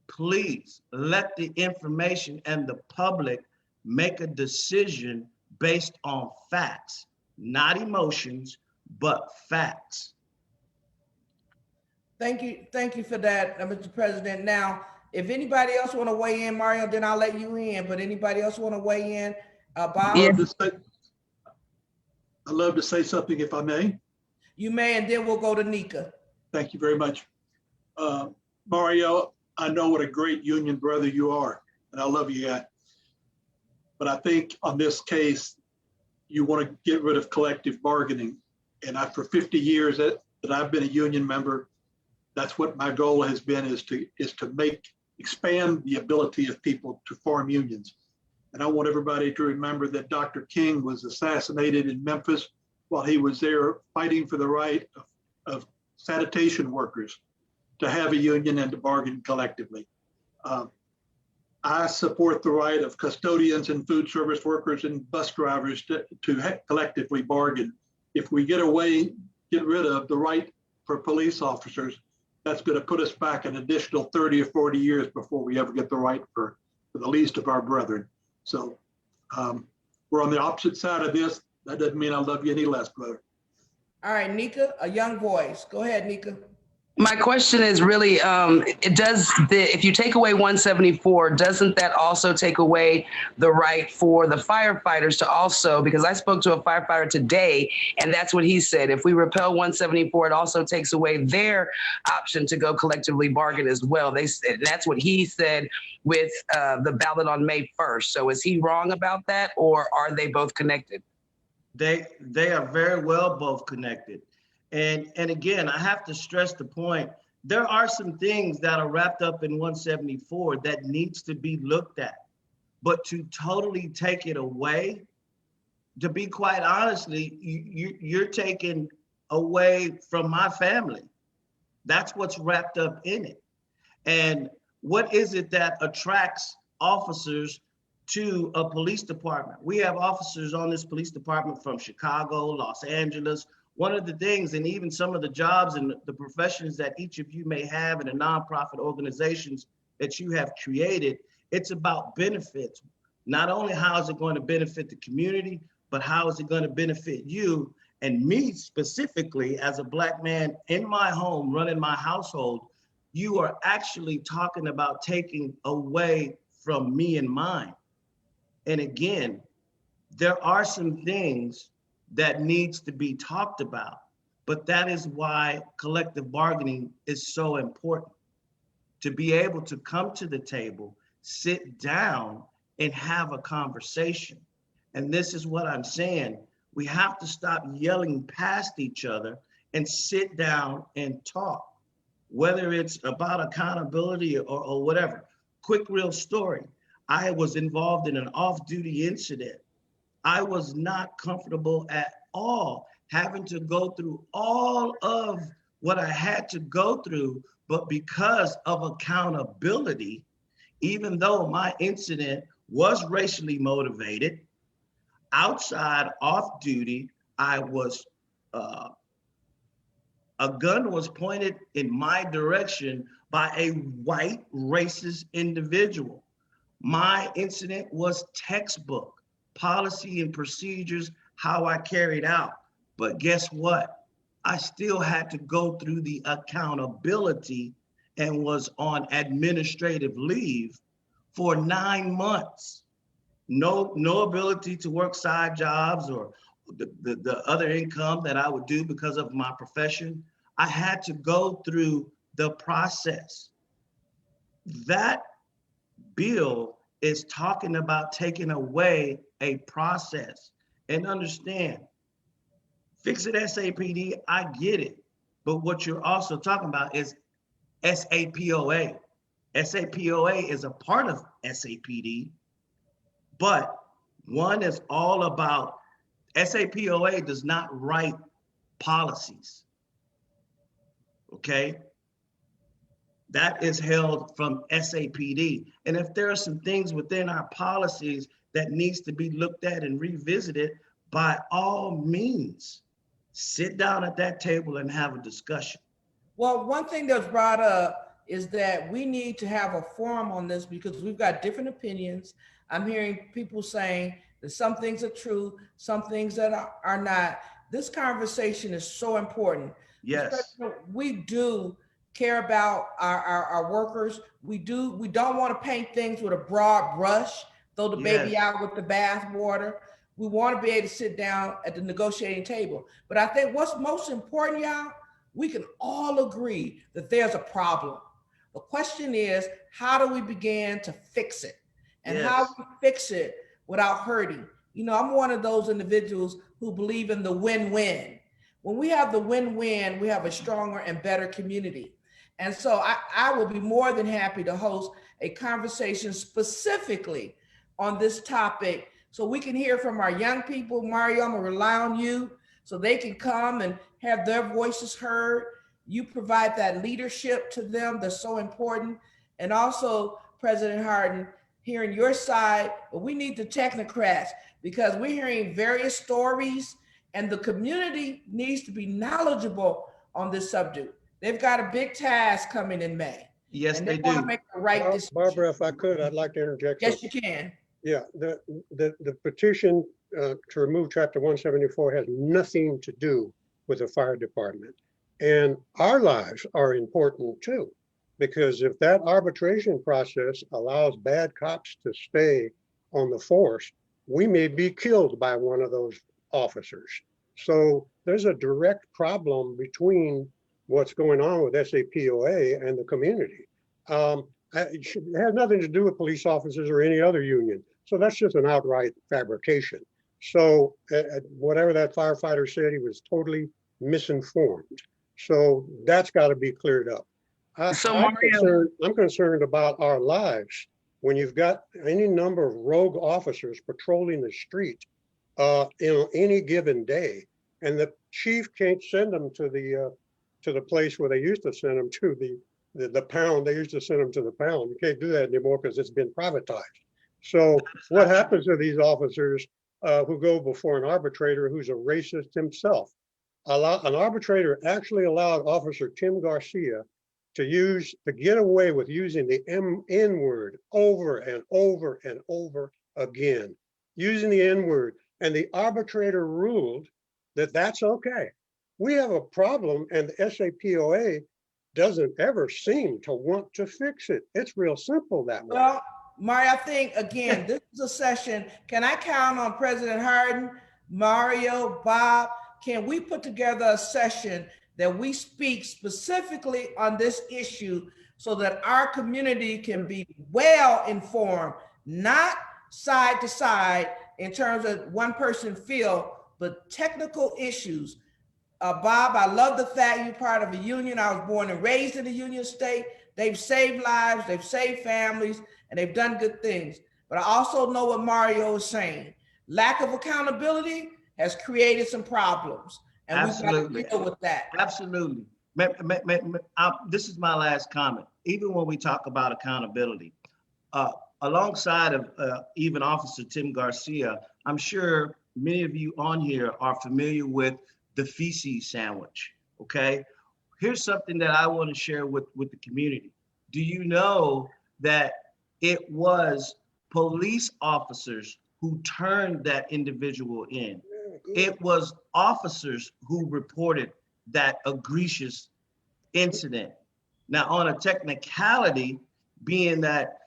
Speaker 21: please let the information and the public make a decision based on facts, not emotions, but facts.
Speaker 2: Thank you for that, Mr. President. Now, if anybody else want to weigh in, Mario, then I'll let you in, but anybody else want to weigh in? Bob?
Speaker 17: I'd love to say something if I may.
Speaker 2: You may, and then we'll go to Nika.
Speaker 17: Thank you very much. Mario, I know what a great union brother you are, and I love you guys. But I think on this case, you want to get rid of collective bargaining. And for 50 years that I've been a union member, that's what my goal has been, is to expand the ability of people to form unions. And I want everybody to remember that Dr. King was assassinated in Memphis while he was there fighting for the right of sanitation workers to have a union and to bargain collectively. I support the right of custodians and food service workers and bus drivers to collectively bargain. If we get rid of the right for police officers, that's going to put us back an additional 30 or 40 years before we ever get the right for the least of our brethren. So we're on the opposite side of this. That doesn't mean I love you any less, brother.
Speaker 2: All right, Nika, a young voice. Go ahead, Nika.
Speaker 10: My question is really, if you take away 174, doesn't that also take away the right for the firefighters to also, because I spoke to a firefighter today, and that's what he said. If we repeal 174, it also takes away their option to go collectively bargain as well. That's what he said with the ballot on May 1st. So is he wrong about that, or are they both connected?
Speaker 21: They are very well both connected. And again, I have to stress the point, there are some things that are wrapped up in 174 that needs to be looked at. But to totally take it away, to be quite honestly, you're taking away from my family. That's what's wrapped up in it. And what is it that attracts officers to a police department? We have officers on this police department from Chicago, Los Angeles, One of the things, and even some of the jobs and the professions that each of you may have in the nonprofit organizations that you have created, it's about benefits. Not only how is it going to benefit the community, but how is it going to benefit you and me specifically as a Black man in my home, running my household. You are actually talking about taking away from me and mine. And again, there are some things that needs to be talked about, but that is why collective bargaining is so important. To be able to come to the table, sit down and have a conversation. And this is what I'm saying. We have to stop yelling past each other and sit down and talk, whether it's about accountability or whatever. Quick, real story. I was involved in an off-duty incident. I was not comfortable at all having to go through all of what I had to go through, but because of accountability, even though my incident was racially motivated, outside off duty, I was, a gun was pointed in my direction by a white racist individual. My incident was textbook, policy and procedures, how I carried out. But guess what? I still had to go through the accountability and was on administrative leave for 9 months. No ability to work side jobs or the other income that I would do because of my profession. I had to go through the process. That bill is talking about taking away a process. And understand, fix it SAPD, I get it. But what you're also talking about is SAPOA. SAPOA is a part of SAPD, but one is all about, SAPOA does not write policies, okay? That is held from SAPD. And if there are some things within our policies that needs to be looked at and revisited, by all means, sit down at that table and have a discussion.
Speaker 2: Well, one thing that's brought up is that we need to have a forum on this because we've got different opinions. I'm hearing people saying that some things are true, some things that are not. This conversation is so important.
Speaker 21: Yes.
Speaker 2: We do care about our workers. We don't want to paint things with a broad brush, throw the baby out with the bathwater. We want to be able to sit down at the negotiating table. But I think what's most important, y'all, we can all agree that there's a problem. The question is, how do we begin to fix it? And how do we fix it without hurting? You know, I'm one of those individuals who believe in the win-win. When we have the win-win, we have a stronger and better community. And so I will be more than happy to host a conversation specifically on this topic so we can hear from our young people. Mario, I'm gonna rely on you so they can come and have their voices heard. You provide that leadership to them that's so important. And also, President Hardin, hearing your side, but we need the technocrats because we're hearing various stories and the community needs to be knowledgeable on this subject. They've got a big task coming in May.
Speaker 21: Yes,
Speaker 2: and
Speaker 21: they
Speaker 2: want
Speaker 21: do.
Speaker 2: to make the right decision.
Speaker 1: Barbara, if I could, I'd like to interject.
Speaker 2: Yes,
Speaker 1: something.
Speaker 2: you can.
Speaker 1: Yeah, the petition to remove Chapter 174 has nothing to do with the fire department. And our lives are important too, because if that arbitration process allows bad cops to stay on the force, we may be killed by one of those officers. So there's a direct problem between what's going on with SAPOA and the community. It has nothing to do with police officers or any other union. So that's just an outright fabrication. So whatever that firefighter said, he was totally misinformed. So that's got to be cleared up. I'm concerned about our lives when you've got any number of rogue officers patrolling the street any given day, and the chief can't send them to the place where they used to send them to the pound. They used to send them to the pound. You can't do that anymore because it's been privatized. So what happens to these officers who go before an arbitrator who's a racist himself? an arbitrator actually allowed Officer Tim Garcia to get away with using the N word over and over and over again, using the N word. And the arbitrator ruled that that's okay. We have a problem, and the SAPOA doesn't ever seem to want to fix it. It's real simple that way.
Speaker 2: Well, Mario, I think, again, this is a session. Can I count on President Harden, Mario, Bob? Can we put together a session that we speak specifically on this issue so that our community can be well informed, not side to side in terms of one person feel, but technical issues. Bob, I love the fact you're part of a union. I was born and raised in a union state. They've saved lives, they've saved families, and they've done good things. But I also know what Mario is saying. Lack of accountability has created some problems. And
Speaker 21: Absolutely.
Speaker 2: we've got to deal with that.
Speaker 21: Absolutely. This is my last comment. Even when we talk about accountability, alongside of even Officer Tim Garcia, I'm sure many of you on here are familiar with the feces sandwich, okay? Here's something that I want to share with the community. Do you know that it was police officers who turned that individual in? It was officers who reported that egregious incident. Now, on a technicality, being that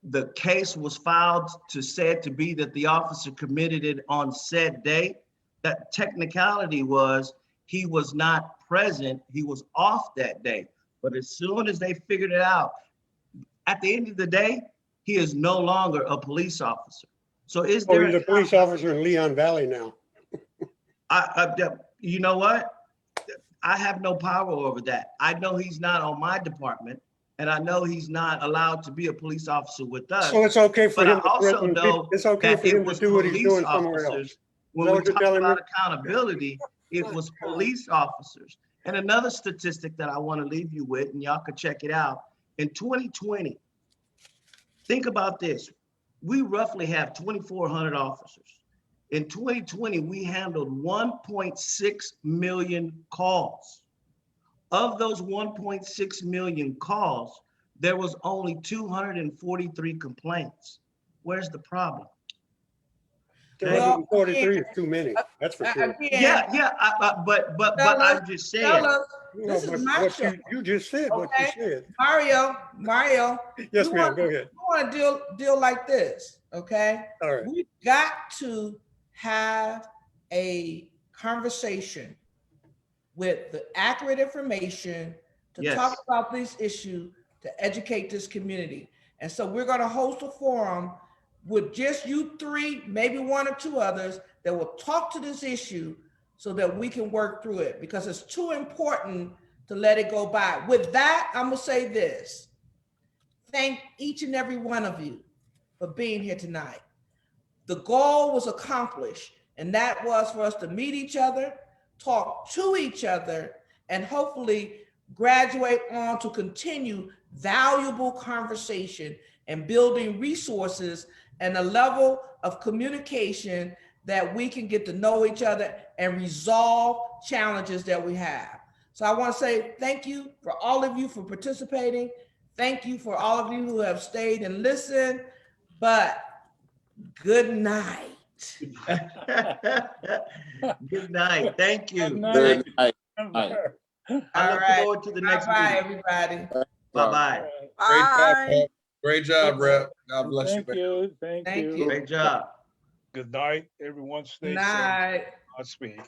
Speaker 21: the case was filed said to be that the officer committed it on said day, that technicality was he was not present, he was off that day. But as soon as they figured it out, at the end of the day, he is no longer a police officer. So is there
Speaker 1: he's a police officer in Leon Valley now.
Speaker 21: You know what? I have no power over that. I know he's not on my department, and I know he's not allowed to be a police officer with us.
Speaker 1: So it's okay for him
Speaker 21: to also know
Speaker 1: it's okay
Speaker 21: that
Speaker 1: for him to do what he's doing somewhere else.
Speaker 21: When we talk about accountability, it was police officers. And another statistic that I want to leave you with, and y'all could check it out, in 2020, think about this. We roughly have 2,400 officers. In 2020, we handled 1.6 million calls. Of those 1.6 million calls, there was only 243 complaints. Where's the problem?
Speaker 1: 243 is too many. That's for sure.
Speaker 21: But I'm just saying.
Speaker 2: This is my show.
Speaker 1: You just said what you said.
Speaker 2: Mario.
Speaker 1: Yes, ma'am. Go ahead.
Speaker 2: You want to deal like this, okay?
Speaker 1: All right.
Speaker 2: We've got to have a conversation with the accurate information to talk about these issues, to educate this community. And so we're going to host a forum with just you three, maybe one or two others, that will talk to this issue so that we can work through it, because it's too important to let it go by. With that, I'm gonna say this. Thank each and every one of you for being here tonight. The goal was accomplished, and that was for us to meet each other, talk to each other, and hopefully graduate on to continue valuable conversation and building resources and a level of communication that we can get to know each other and resolve challenges that we have. So I want to say thank you for all of you for participating. Thank you for all of you who have stayed and listened, but good night.
Speaker 21: Good night. Thank you.
Speaker 14: Good night.
Speaker 21: I look forward to the next meeting.
Speaker 2: Bye, everybody.
Speaker 21: Bye-bye.
Speaker 8: Bye.
Speaker 9: Great job, Rep. God bless you.
Speaker 16: Thank you.
Speaker 21: Great job.
Speaker 17: Good night, everyone. Stay
Speaker 2: Night.
Speaker 17: safe. Godspeed.